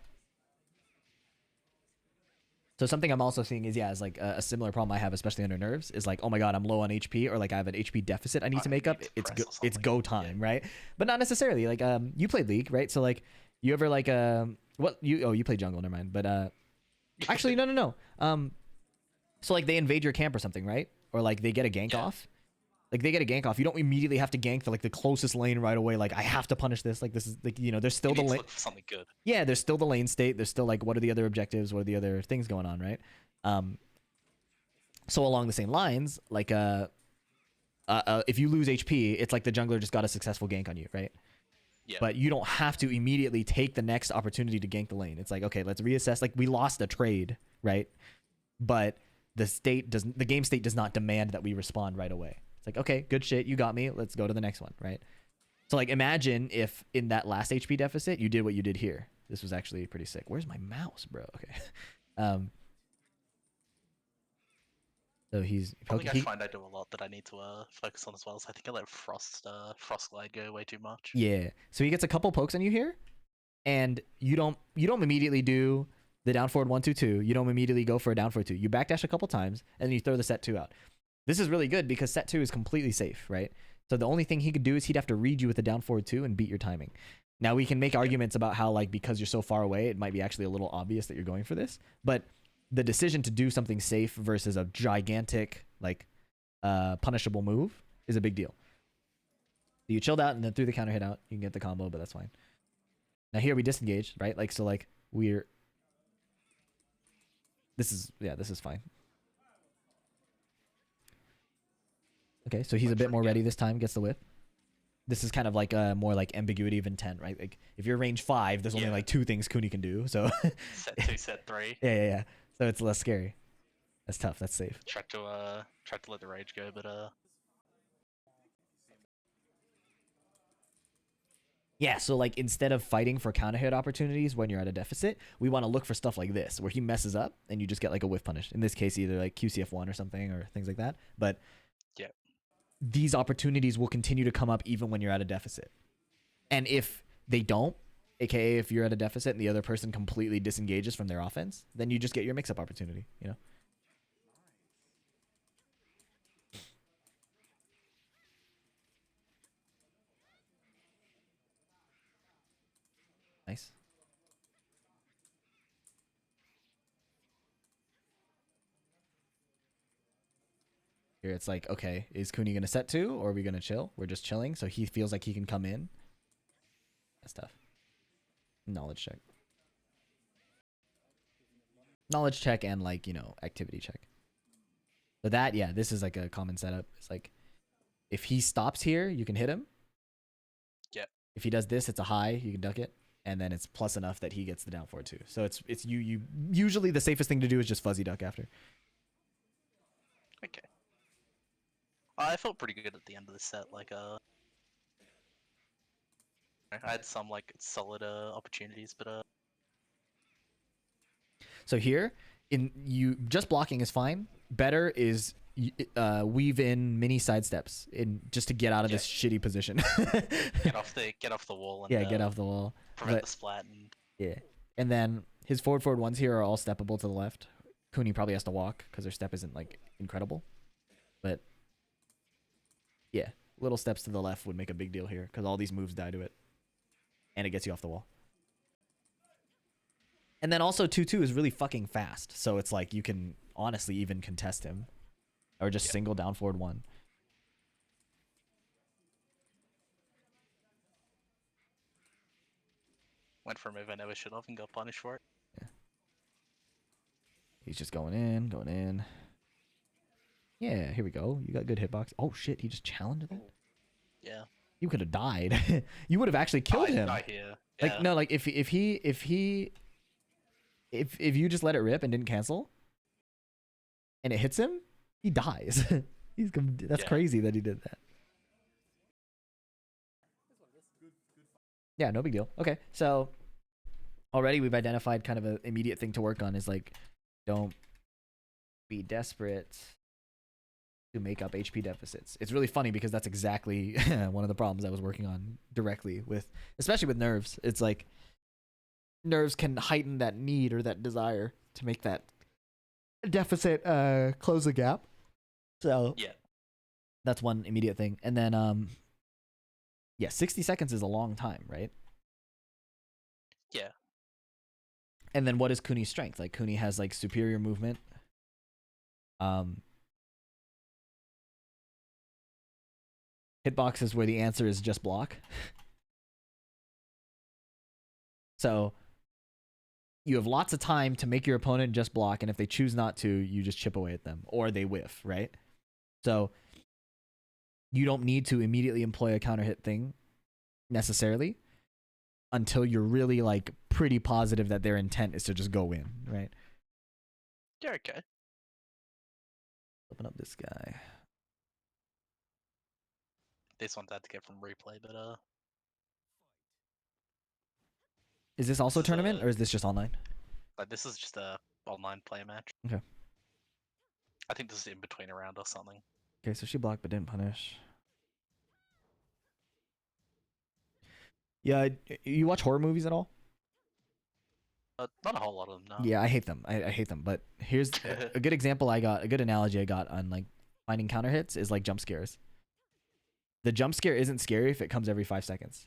So something I'm also seeing is like a similar problem I have, especially under nerves, is like, oh my god, I'm low on HP, or like I have an HP deficit I need to make up. It's go time, right? But not necessarily. Like you played League, right? So like you ever like you played jungle, never mind. But actually no. So like they invade your camp or something, right? Or like they get a gank off. Like they get a gank off, you don't immediately have to gank the closest lane right away. Like I have to punish this. Like this is like, you know, there's still the lane. Look for something good. Yeah, there's still the lane state. There's still like what are the other objectives? What are the other things going on, right? So along the same lines, like if you lose HP, it's like the jungler just got a successful gank on you, right? Yeah. But you don't have to immediately take the next opportunity to gank the lane. It's like, okay, let's reassess. Like we lost a trade, right? But the game state does not demand that we respond right away. It's like, okay, good shit, you got me. Let's go to the next one, right? So like imagine if in that last HP deficit you did what you did here. This was actually pretty sick. Where's my mouse, bro? Okay. So he's something I find I do a lot that I need to focus on as well. So I think I let Frost Glide go way too much. Yeah. So he gets a couple pokes on you here, and you don't immediately do the down forward 1-2-2. You don't immediately go for a down forward 2. You backdash a couple times and then you throw the set 2 out. This is really good because set 2 is completely safe, right? So the only thing he could do is he'd have to read you with a down forward 2 and beat your timing. Now we can make arguments about how like because you're so far away, it might be actually a little obvious that you're going for this, but the decision to do something safe versus a gigantic like punishable move is a big deal. So you chilled out and then threw the counter hit out. You can get the combo, but that's fine. Now here we disengage, right? Like so like this is fine. Okay, so he's a bit more ready this time, gets the whip. This is kind of like more like ambiguity of intent, right? Like if you're range 5, there's only like 2 things Kuni can do. So set 2, set 3. Yeah. So it's less scary. That's tough. That's safe. Tried to let the rage go, but yeah, so like instead of fighting for counter hit opportunities when you're at a deficit, we want to look for stuff like this where he messes up and you just get like a whiff punish. In this case, either like QCF1 or something or things like that. But yeah, these opportunities will continue to come up even when you're at a deficit. And if they don't, aka if you're at a deficit and the other person completely disengages from their offense, then you just get your mix-up opportunity, you know? Nice. Here it's like, okay, is Kuni going to set 2 or are we going to chill? We're just chilling, so he feels like he can come in. That's tough. Knowledge check. Knowledge check and like, you know, activity check. So that, yeah, this is like a common setup. It's like, if he stops here, you can hit him. Yep. If he does this, it's a high, you can duck it. and then it's plus enough that he gets the down forward too. So it's you usually the safest thing to do is just fuzzy duck after. Okay. I felt pretty good at the end of the set. Like I had some like solid opportunities, but So here, in you just blocking is fine. Better is weave in mini side steps in just to get out of this shitty position. get off the wall and yeah, get off the wall. prevent the splat and yeah. And then his forward ones here are all steppable to the left. Kuni probably has to walk because their step isn't like incredible, but yeah, little steps to the left would make a big deal here because all these moves die to it, and it gets you off the wall. And then also 2-2 is really fucking fast, so it's like you can honestly even contest him, or just single down forward 1. went for a move I never should have and got punished for it. Yeah. He's just going in, going in. Yeah, here we go. You got good hitbox. Oh shit, he just challenged it. Yeah. You could have died. You would have actually killed him. Die here. Like Yeah. no, like if you just let it rip and didn't cancel, and it hits him, he dies. That's crazy that he did that. Yeah, no big deal. Okay, so already we've identified kind of an immediate thing to work on is like, don't be desperate to make up HP deficits. It's really funny because that's exactly one of the problems I was working on directly with, especially with nerves. It's like nerves can heighten that need or that desire to make that deficit close the gap. So yeah, that's one immediate thing. And then 60 seconds is a long time, right? Yeah. And then what is Kuni's strength? Like Kuni has like superior movement. Hitbox is where the answer is just block. So you have lots of time to make your opponent just block, and if they choose not to, you just chip away at them, or they whiff, right? So you don't need to immediately employ a counter hit thing necessarily until you're really like pretty positive that their intent is to just go in, right? Yeah, okay. Open up this guy. This one's had to get from replay, but Is this also tournament or is this just online? like this is just a online play match. Okay. I think this is in between a round or something. Okay, so she blocked but didn't punish. Yeah, you watch horror movies at all? Not a whole lot of them, no. Yeah, I hate them. I hate them. But here's a good example I got, a good analogy I got on like finding counter hits is like jump scares. The jump scare isn't scary if it comes every 5 seconds.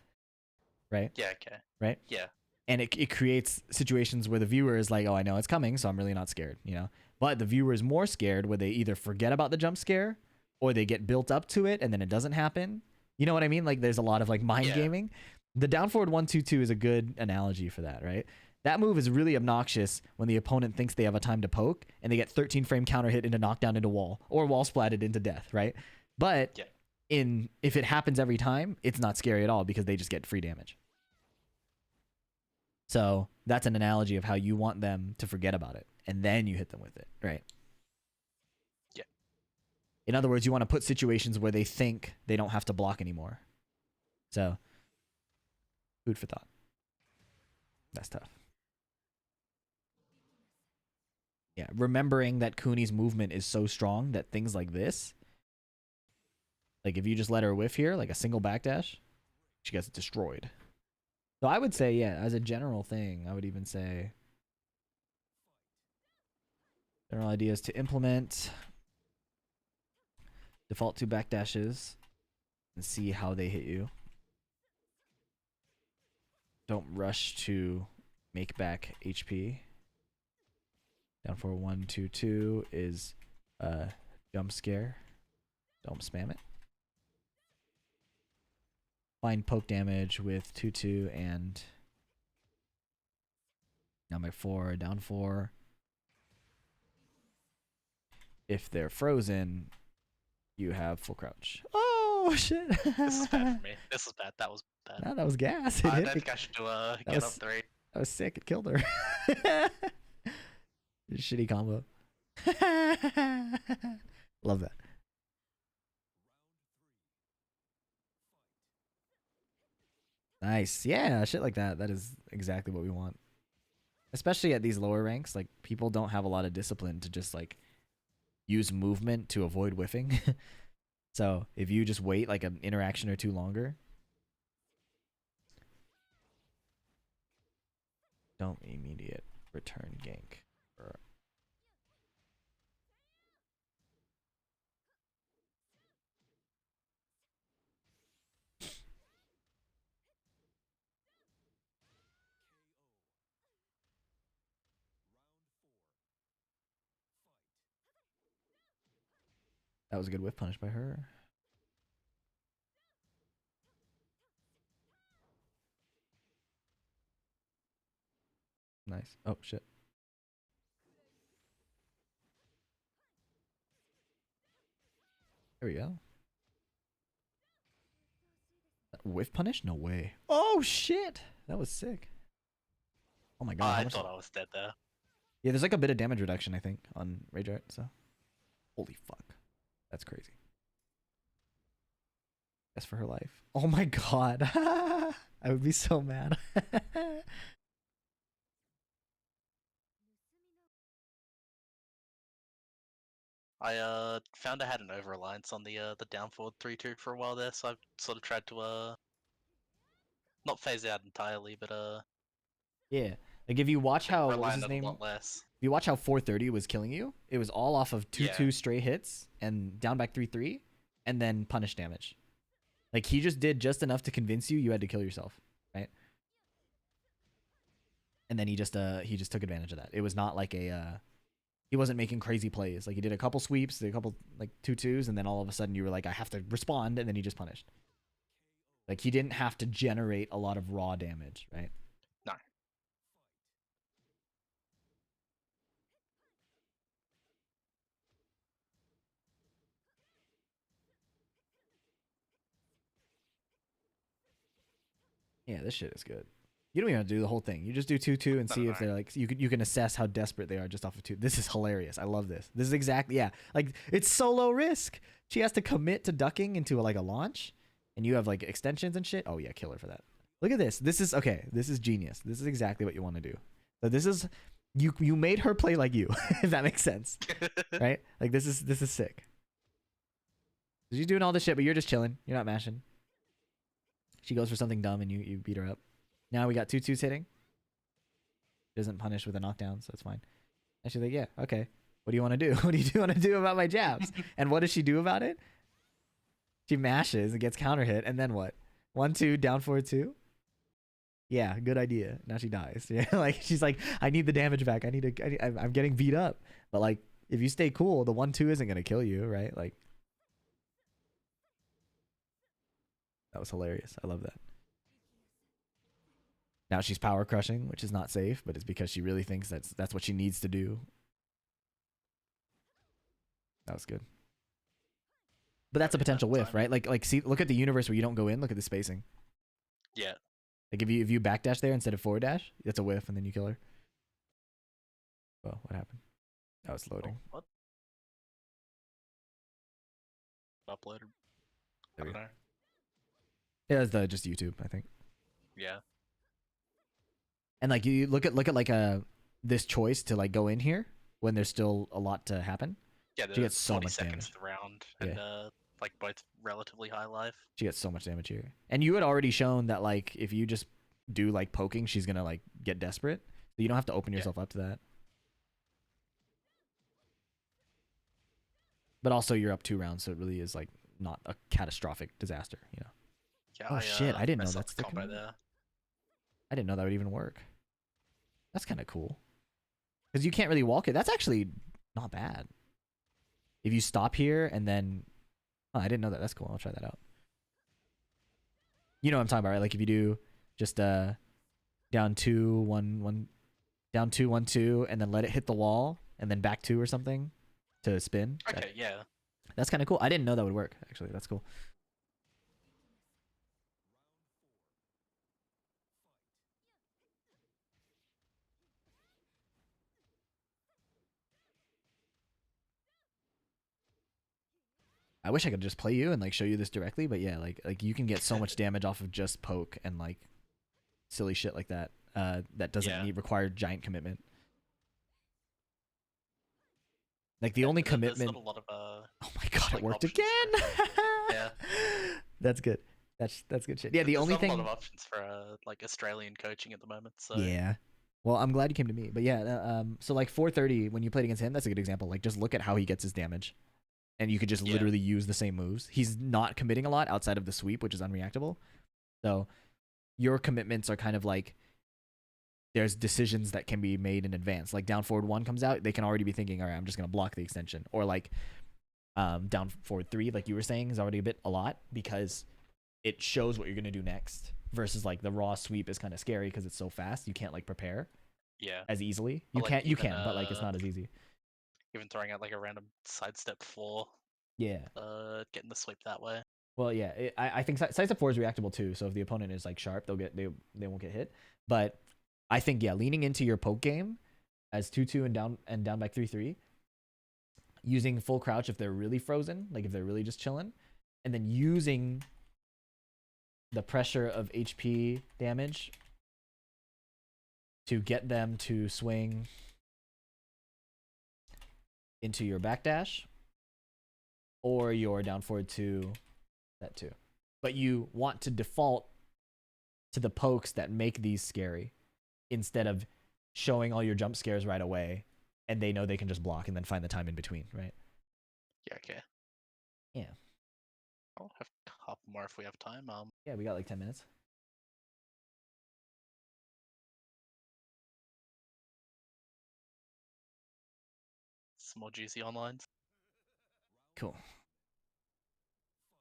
Right? Yeah, okay. Right? Yeah. And it creates situations where the viewer is like, oh, I know it's coming, so I'm really not scared, you know? But the viewer is more scared where they either forget about the jump scare or they get built up to it and then it doesn't happen. You know what I mean? Like there's a lot of like mind gaming. The down forward 1-2-2 is a good analogy for that, right? That move is really obnoxious when the opponent thinks they have a time to poke and they get 13 frame counter hit into knockdown into wall or wall splatted into death, right? But if it happens every time, it's not scary at all because they just get free damage. So that's an analogy of how you want them to forget about it and then you hit them with it, right? Yeah. In other words, you want to put situations where they think they don't have to block anymore. So food for thought. That's tough. Yeah, remembering that Kuni's movement is so strong that things like this, like if you just let her whiff here, like a single backdash, she gets destroyed. So I would say, yeah, as a general thing, I would even say general idea is to implement default 2 backdashes and see how they hit you. Don't rush to make back HP. Down for 1-2-2 is jump scare. Don't spam it. Find poke damage with 2-2 and down by 4, down 4. If they're frozen, you have full crouch. Oh! Oh shit! This is bad for me. This is bad. That was bad. No, that was gas. It I hit don't the. think I should do a That get up was 3. that was sick. It killed her. Shitty combo. Love that. Nice. Yeah, shit like that. That is exactly what we want. Especially at these lower ranks, like people don't have a lot of discipline to just like use movement to avoid whiffing. So if you just wait like an interaction or two longer, don't immediate return gank. That was a good whiff punish by her. Nice. Oh shit. There we go. Whiff punish? No way. Oh shit. That was sick. Oh my god. I thought I was dead there. Yeah, there's like a bit of damage reduction, I think, on Rage Art, so. Holy fuck. That's crazy. That's for her life. Oh my god. I would be so mad. I found I had an over reliance on the down forward 3-2 for a while there, so I've sort of tried to not phase out entirely, but Yeah. Like if you watch how what was rely on his it a name? lot less. If you watch how 430 was killing you, it was all off of 2-2 Yeah. straight hits and down back 3-3 and then punish damage. Like he just did just enough to convince you you had to kill yourself, right? And then he just took advantage of that. It was not like a he wasn't making crazy plays. Like he did a couple sweeps, did a couple like 2-2s, and then all of a sudden you were like, I have to respond, and then he just punished. Like he didn't have to generate a lot of raw damage, right? No. Yeah, this shit is good. You don't even have to do the whole thing. You just do 2-2 and see if they're like you can assess how desperate they are just off of 2. This is hilarious. I love this. This is exactly like it's so low risk. She has to commit to ducking into like a launch, and you have like extensions and shit. Oh yeah, kill her for that. Look at this. This is okay. This is genius. This is exactly what you want to do. So this is you made her play like you, if that makes sense, right? Like this is sick. She's doing all this shit, but you're just chilling. You're not mashing. She goes for something dumb, and you beat her up. Now we got 2-2s hitting. Doesn't punish with a knockdown, so it's fine. And she's like, yeah, okay. What do you want to do? What do you want to do about my jabs? And what does she do about it? She mashes and gets counter hit, and then what? 1-2, down 4-2? Yeah, good idea. Now she dies. Yeah, like she's like, I need the damage back. I'm getting beat up. But like, if you stay cool, the 1-2 isn't gonna kill you, right? Like, that was hilarious. I love that. Now she's power crushing, which is not safe, but it's because she really thinks that's what she needs to do. That was good. But that's a potential whiff, right? Like see, look at the universe where you don't go in. Look at the spacing. Yeah. Like if you backdash there instead of forward dash, it's a whiff, and then you kill her. Well, what happened? That was loading. Oh, what? Uploaded. I There we don't go. know. It was just YouTube, I think. Yeah. And like you look at like this choice to like go in here when there's still a lot to happen. Yeah, She gets there's so 40 much seconds damage. to the round, and like both relatively high life. She gets so much damage here. And you had already shown that like if you just do like poking, she's gonna like get desperate. So you don't have to open yourself up to that. But also you're up 2 rounds, so it really is like not a catastrophic disaster, you know. Yeah, Oh shit, I didn't know messed up that's the the combo there. I didn't know that would even work. That's kind of cool. Because you can't really walk it. That's actually not bad. If you stop here and then... Oh, I didn't know that. That's cool. I'll try that out. You know what I'm talking about, right? Like if you do just down 2, 1, 1, down 2, 1, 2, and then let it hit the wall, and then back 2 or something to spin. Okay, yeah. That's kind of cool. I didn't know that would work, actually. That's cool. I wish I could just play you and like show you this directly, but yeah, like you can get so much damage off of just poke and like silly shit like that. That doesn't Yeah. need require giant commitment. Like the Yeah, only there's not commitment. a lot of Oh my god, it like worked options again. for. Yeah, That's good. That's good shit. Yeah, the there's only not a lot of thing. options for like Australian coaching at the moment. So Yeah. Well, I'm glad you came to me. But yeah, so like 430 when you played against him, that's a good example. Like just look at how he gets his damage, and you could just yeah, literally use the same moves. He's not committing a lot outside of the sweep, which is unreactable. So your commitments are kind of like there's decisions that can be made in advance. Like down forward one comes out, they can already be thinking, all right, I'm just gonna block the extension, or like down forward three, like you were saying, is already a lot because it shows what you're gonna do next. Versus like the raw sweep is kind of scary because it's so fast, you can't like prepare yeah. as easily. Or like You even can, but like it's not as easy. even throwing out like a random sidestep four, Yeah. getting the sweep that way. Well, yeah, I think sidestep four is reactable too. So if the opponent is like sharp, they won't get hit. But I think yeah, leaning into your poke game as 2-2 and down by 3-3, using full crouch if they're really frozen, like if they're really just chilling, and then using the pressure of HP damage to get them to swing into your backdash or your down forward to that too. But you want to default to the pokes that make these scary instead of showing all your jump scares right away and they know they can just block and then find the time in between, right? Yeah, okay. Yeah. I'll have a couple more if we have time. Yeah, we got like 10 minutes. Some more juicy onlines. Cool.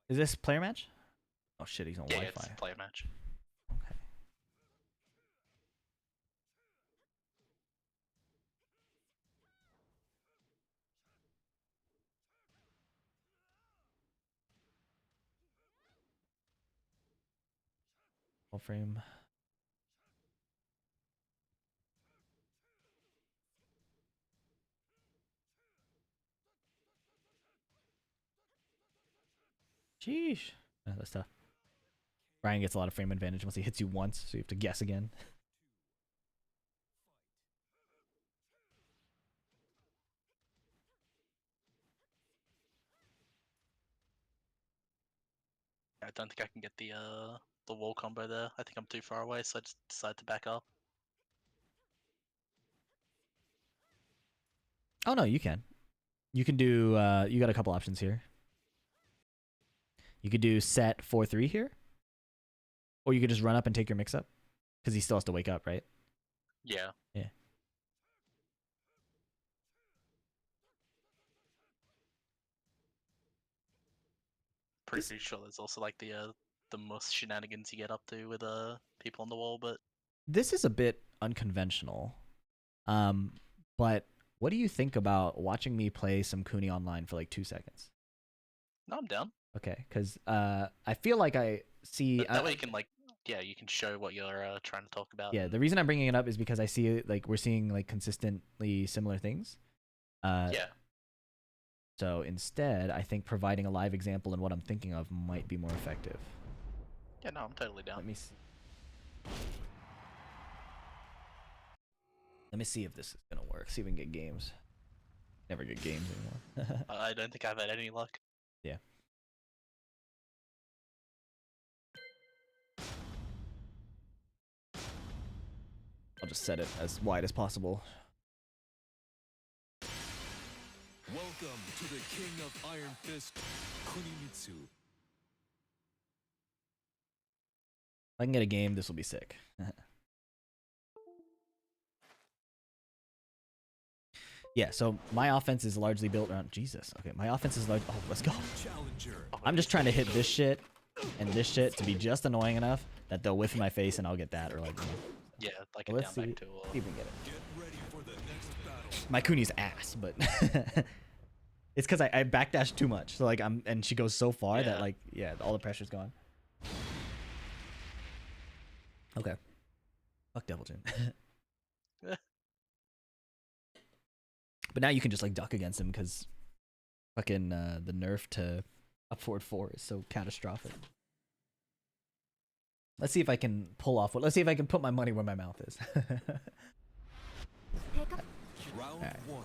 Is this player match? Oh shit, he's on Yeah, Wi-Fi. it's a player match. Okay. Full frame. Sheesh. That's tough. Brian gets a lot of frame advantage once he hits you once, so you have to guess again. I don't think I can get the wall combo there. I think I'm too far away, so I just decided to back up. Oh no, you can. You can do you got a couple options here. You could do set 4-3 here. Or you could just run up and take your mix up. Because he still has to wake up, right? Yeah. Yeah. Pretty sure there's also like the most shenanigans you get up to with people on the wall, but This is a bit unconventional. Um, but what do you think about watching me play some Kuni online for like 2 seconds? no, I'm down. Okay, because I feel like I see. That way you can like, yeah, you can show what you're trying to talk about. Yeah, And, the reason I'm bringing it up is because I see like we're seeing like consistently similar things. yeah. So instead, I think providing a live example in what I'm thinking of might be more effective. Yeah, no, I'm totally down. Let me see. Let me see if this is gonna work. See if we can get games. Never get games anymore. I don't think I've had any luck. Yeah. I'll just set it as wide as possible. Welcome to the King of Iron Fist, Kunimitsu. If I can get a game, this will be sick. Yeah, so my offense is largely built around Jesus. Okay, my offense is large. Oh, let's go. Challenger. I'm just trying to hit this shit and this shit to be just annoying enough that they'll whiff in my face and I'll get that or like. Yeah, like So a let's down see, back to see if we can get it. Get ready for the next battle. My Kuni's ass, but it's because I backdash too much. So like and she goes so far that Yeah. like yeah, all the pressure's gone. Okay. Fuck Devil Jin. But now you can just like duck against him because fucking the nerf to Up forward 4 is so catastrophic. Let's see if I can pull off what. Let's see if I can put my money where my mouth is. Round Alright. 1.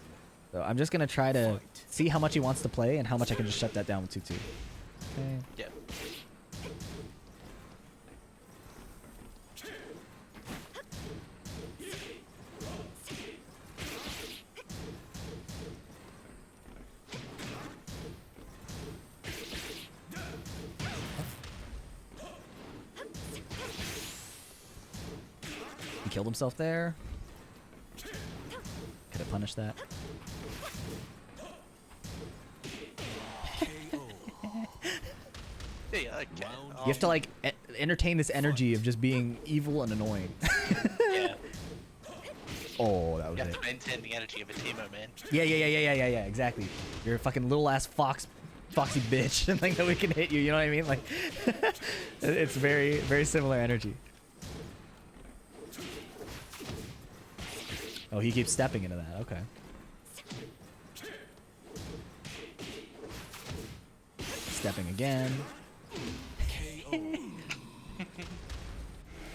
So I'm just gonna try to see how much he wants to play and how much I can just shut that down with 2-2. Okay. Yep. He killed himself there. Could have punished that. Yeah, okay. You have to like entertain this energy of just being evil and annoying. Yeah. Oh, that was You have it. to maintain the energy of a teamo, man. Yeah, exactly. You're a fucking little ass foxy bitch, and like that we can hit you. You know what I mean? Like, it's very, very similar energy. Oh, he keeps stepping into that. Okay. Stepping again.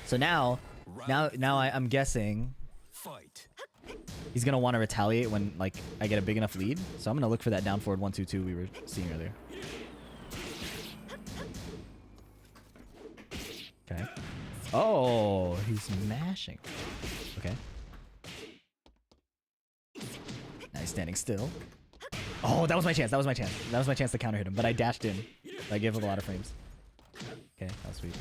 So now I'm guessing Fight. he's gonna want to retaliate when like I get a big enough lead. So I'm gonna look for that down forward 1-2-2 we were seeing earlier. Okay. Oh, he's mashing. Okay. Now he's standing still. Oh, that was my chance. That was my chance. That was my chance to counter hit him, but I dashed in. I gave him a lot of frames. Okay, that was sweet.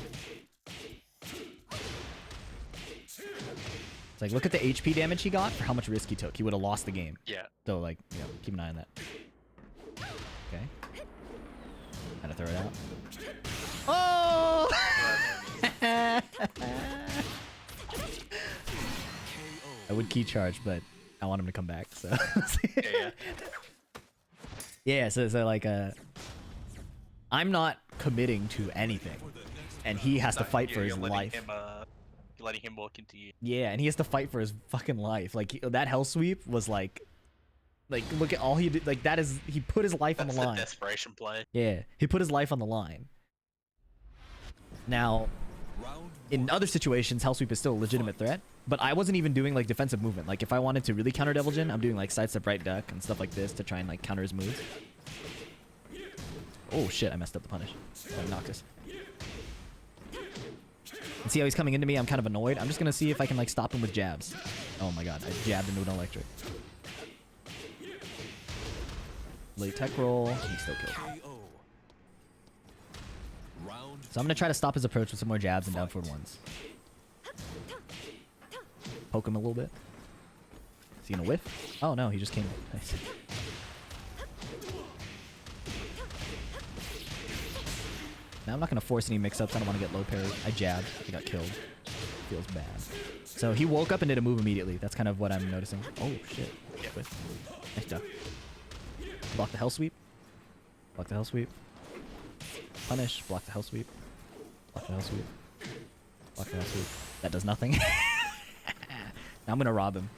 It's like, look at the HP damage he got for how much risk he took. He would have lost the game. Yeah. So, like, you know, keep an eye on that. Okay. Gotta throw it out. Oh! I would key charge, but I want him to come back, so. Yeah. Yeah, so like, I'm not committing to anything, and he has to fight for his life. You're letting him walk into you. Yeah, and he has to fight for his fucking life. Like, that hell sweep was like, look at all he did. Like, he put his life on the That's line. the desperation play. Yeah, he put his life on the line. Now, in other situations, hell sweep is still a legitimate threat, but I wasn't even doing like defensive movement. Like, if I wanted to really counter Devil Jin, I'm doing like sidestep right duck and stuff like this to try and like counter his moves. Oh shit, I messed up the punish. Noctis. And see how he's coming into me? I'm kind of annoyed. I'm just gonna see if I can like stop him with jabs. Oh my god, I jabbed into an electric. Late tech roll, he still killed. So I'm gonna try to stop his approach with some more jabs and down forward ones. Poke him a little bit. Is he gonna whiff? Oh no, he just came. Nice. Now I'm not gonna force any mix-ups. I don't want to get low parry. I jabbed. I got killed. Feels bad. So he woke up and did a move immediately. That's kind of what I'm noticing. Oh shit. Whiff. Nice job. Block the hell sweep. Block the hell sweep. Punish. Block the hell sweep. Block the hell sweep. Block the hell sweep. That does nothing. Now I'm gonna rob him.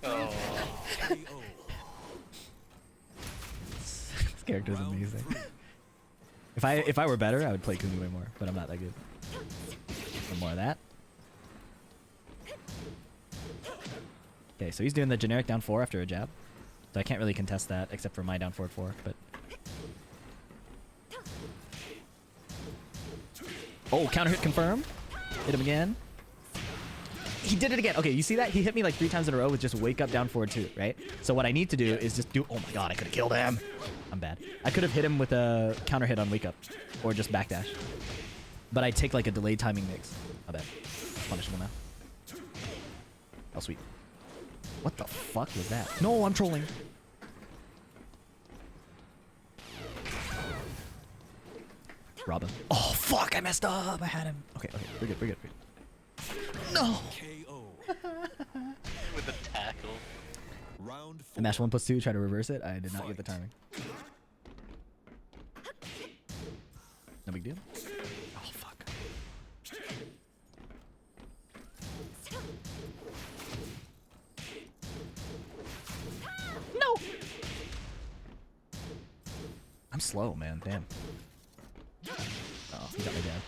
Oh. This character's amazing. If I were better, I would play Kuni way more, but I'm not that good. One more of that. Okay, so he's doing the generic down 4 after a jab. So I can't really contest that except for my down forward 4, but... Oh, counter hit confirmed. Hit him again. He did it again. Okay, you see that? He hit me like 3 times in a row with just wake up down forward 2, right? So what I need to do is just do... Oh my god, I could have killed him. I'm bad. I could have hit him with a counter hit on wake up. Or just backdash. But I take like a delayed timing mix. My bad. Punishable now. Oh, sweet. What the fuck was that? No, I'm trolling. Rob him. Oh, fuck, I messed up. I had him. Okay, we're good. No! With the tackle. Round 4. I mashed 1+2, try to reverse it. I did not get the timing. No big deal. Oh, fuck. No! slow, man. Damn. Oh, he got my dad.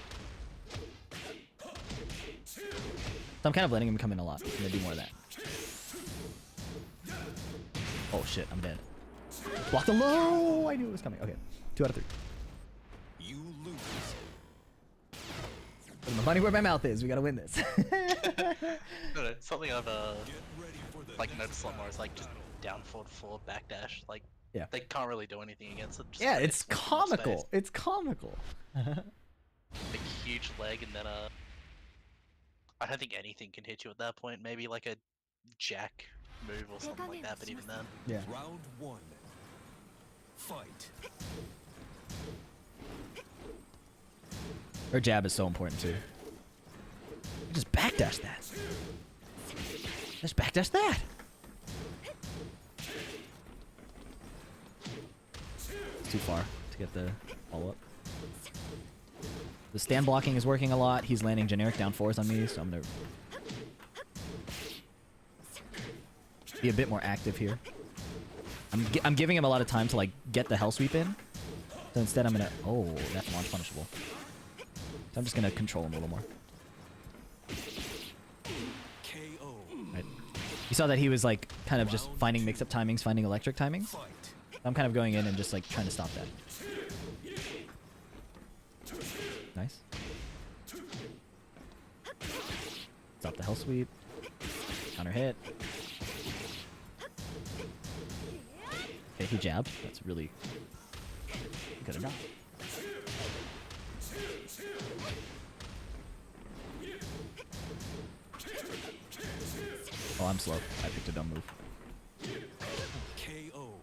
So I'm kind of letting him come in a lot. I'm gonna do more of that. Oh shit, I'm dead. Block the low! I knew it was coming. Okay, 2 out of 3. You lose. Put my money where my mouth is. We gotta win this. No, something I've Get ready for the like next noticed a lot more is battle. like just down forward 4 backdash. Like Yeah. they can't really do anything against it. Just Yeah, create it's a small amount of comical. space, It's comical. a huge leg, and then I don't think anything can hit you at that point. Maybe like a jack move or something like that. But even then, Yeah. Round 1. Fight. Her jab is so important too. Just backdash that. Just backdash that. It's too far to get the follow up. The stand blocking is working a lot. He's landing generic down 4s on me, so I'm gonna be a bit more active here. I'm giving him a lot of time to like get the hell sweep in. So instead I'm gonna, oh, that's launch punishable. So I'm just gonna control him a little more. KO. Right. You saw that he was like kind of just finding mix-up timings, finding electric timings. Fight. I'm kind of going in and just like trying to stop that. Nice. Stop the hell sweep. Counter hit. Okay, he jabbed. That's really good enough. Oh, I'm slow. I picked a dumb move. KO.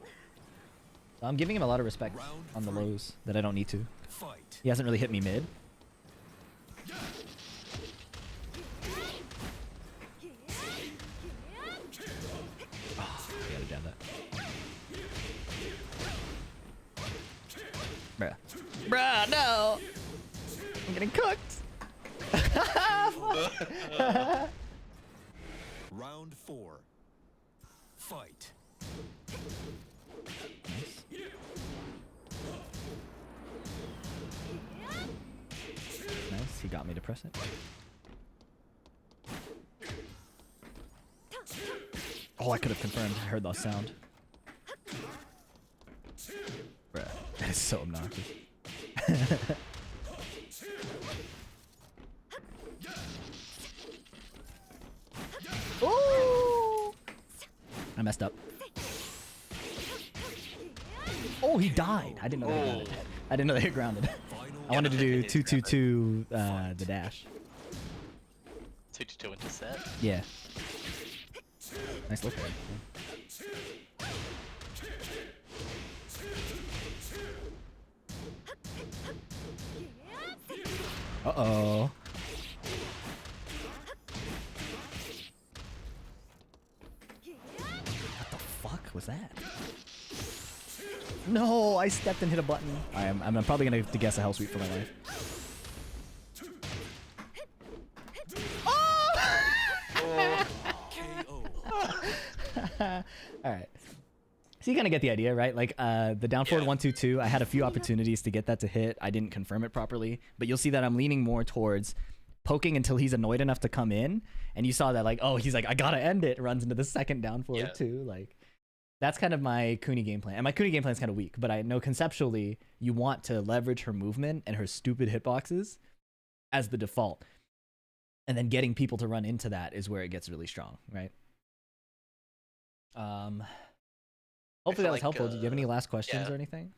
So I'm giving him a lot of respect on the lows that I don't need to. Fight. He hasn't really hit me mid. Oh, I gotta jab that. Bruh. Bruh, no! I'm getting cooked! Round 4. Fight. Nice. Nice, he got me to press it. Oh, I could have confirmed. I heard that sound. Bruh, that is so obnoxious. Ooh! I messed up. Oh, he died. I didn't know they grounded. I didn't know they grounded. Final I wanted to do it is 2-2-2 the dash. 2-2 intercept. Yeah. Nice look at it. Uh-oh. What the fuck was that? No, I stepped and hit a button. I'm probably gonna have to guess a hell sweep for my life. KO. Alright. So you kind of get the idea, right? Like, the down forward 1-2-2, I had a few opportunities to get that to hit. I didn't confirm it properly. But you'll see that I'm leaning more towards poking until he's annoyed enough to come in. And you saw that, like, oh, he's like, I gotta end it. Runs into the second down forward, too. Like, that's kind of my Kuni game plan. And my Kuni game plan is kind of weak. But I know conceptually, you want to leverage her movement and her stupid hitboxes as the default. And then getting people to run into that is where it gets really strong, right? Hopefully that was like, helpful. Do you have any last questions yeah. or anything?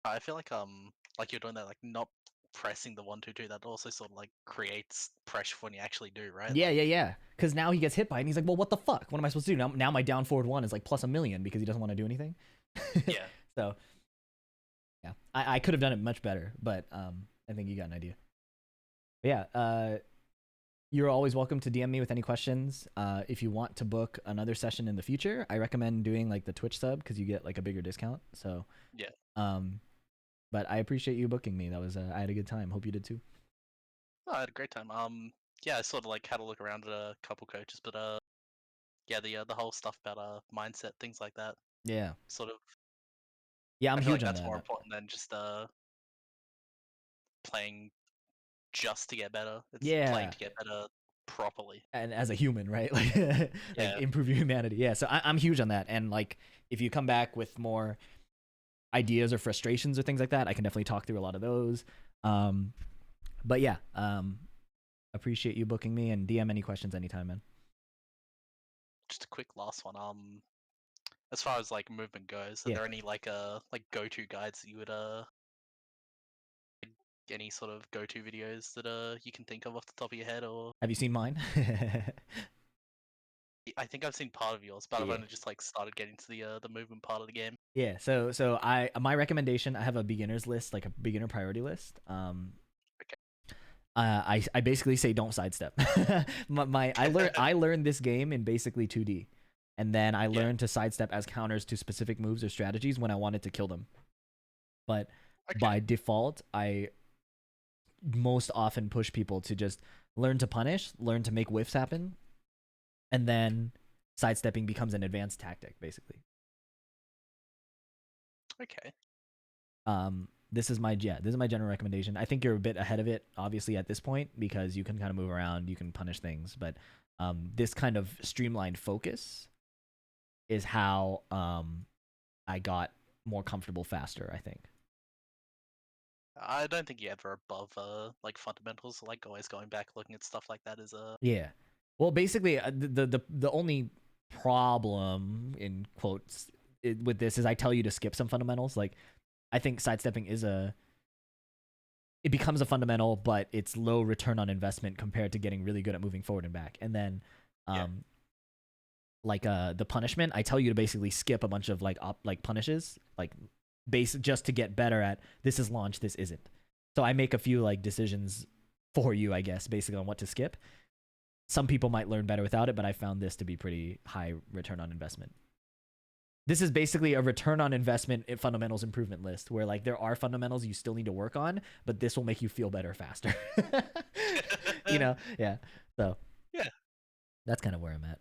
I feel like you're doing that, like not pressing the 1-2-2. That also sort of like creates pressure when you actually do, right? Yeah, Like, yeah. Because now he gets hit by it and he's like, well, what the fuck? What am I supposed to do? Now my down forward 1 is like plus 1 million because he doesn't want to do anything. Yeah. So, yeah. I could have done it much better, but I think you got an idea. But yeah, you're always welcome to DM me with any questions. If you want to book another session in the future, I recommend doing like the Twitch sub because you get like a bigger discount. So Yeah. But I appreciate you booking me. That was I had a good time. Hope you did too. Oh, I had a great time. Yeah, I sort of like had a look around at a couple coaches, but yeah, the whole stuff about mindset, things like that, Yeah. sort of Yeah, I'm I feel huge like on that's that. more important than just playing just to get better. It's playing Yeah, to get better properly. and as a human, right? Like, like Yeah. improve your humanity. Yeah, so I'm huge on that. And like, if you come back with more ideas or frustrations or things like that, I can definitely talk through a lot of those. Um, but yeah, appreciate you booking me, and DM any questions anytime, man. Just a quick last one. As far as like movement goes, are Yeah. there any like go-to guides that you would any sort of go-to videos that you can think of off the top of your head? Or Have you seen mine? I think I've seen part of yours, but I've Yeah. only just like started getting to the movement part of the game. Yeah, so I my recommendation, I have a beginners list, like a beginner priority list. Okay. I basically say don't sidestep. I learned this game in basically 2D, and then I Yeah. learned to sidestep as counters to specific moves or strategies when I wanted to kill them. But Okay. by default, I most often push people to just learn to punish, learn to make whiffs happen, and then sidestepping becomes an advanced tactic, basically. Okay. This is my general recommendation. I think you're a bit ahead of it, obviously, at this point, because you can kind of move around, you can punish things, but this kind of streamlined focus is how I got more comfortable faster, I think. I don't think you ever above like fundamentals. Like always going back looking at stuff like that is Yeah. Well, basically, the only problem in quotes with this is I tell you to skip some fundamentals. Like, I think sidestepping is it becomes a fundamental, but it's low return on investment compared to getting really good at moving forward and back. And then, Yeah. like the punishment, I tell you to basically skip a bunch of like punishes, like just to get better at this is launch, this isn't. So I make a few like decisions for you, I guess, basically on what to skip. Some people might learn better without it, but I found this to be pretty high return on investment. This is basically a return on investment in fundamentals improvement list where like there are fundamentals you still need to work on, but this will make you feel better faster. You know? Yeah. So Yeah. that's kind of where I'm at.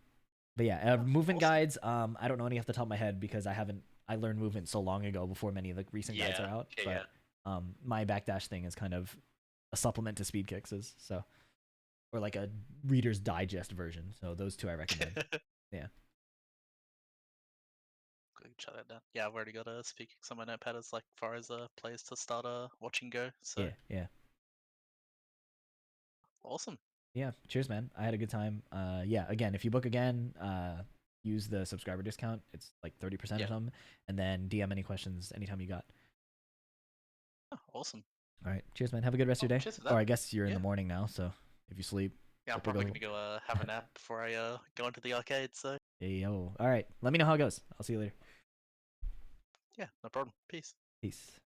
But yeah, movement Awesome. guides, I don't know any off the top of my head because I learned movement so long ago before many of the recent guides are out. Yeah. But my backdash thing is kind of a supplement to speed kicks, so or like a reader's digest version. So those two I recommend. Yeah. Shut that down. Yeah, I've already got a speaking on my notepad as like far as players to start watching go. So Yeah, yeah. awesome. Yeah, cheers, man. I had a good time. Yeah, again, if you book again, use the subscriber discount. It's like 30% or something. And then DM any questions anytime you got. Oh, awesome. All right, cheers, man. Have a good rest of your day. Cheers for that. Or I guess you're in Yeah. the morning now, so if you sleep. Yeah, I'm probably gonna go have a nap before I go into the arcade. So Hey, yo. All right, let me know how it goes. I'll see you later. yeah, no problem. Peace. Peace.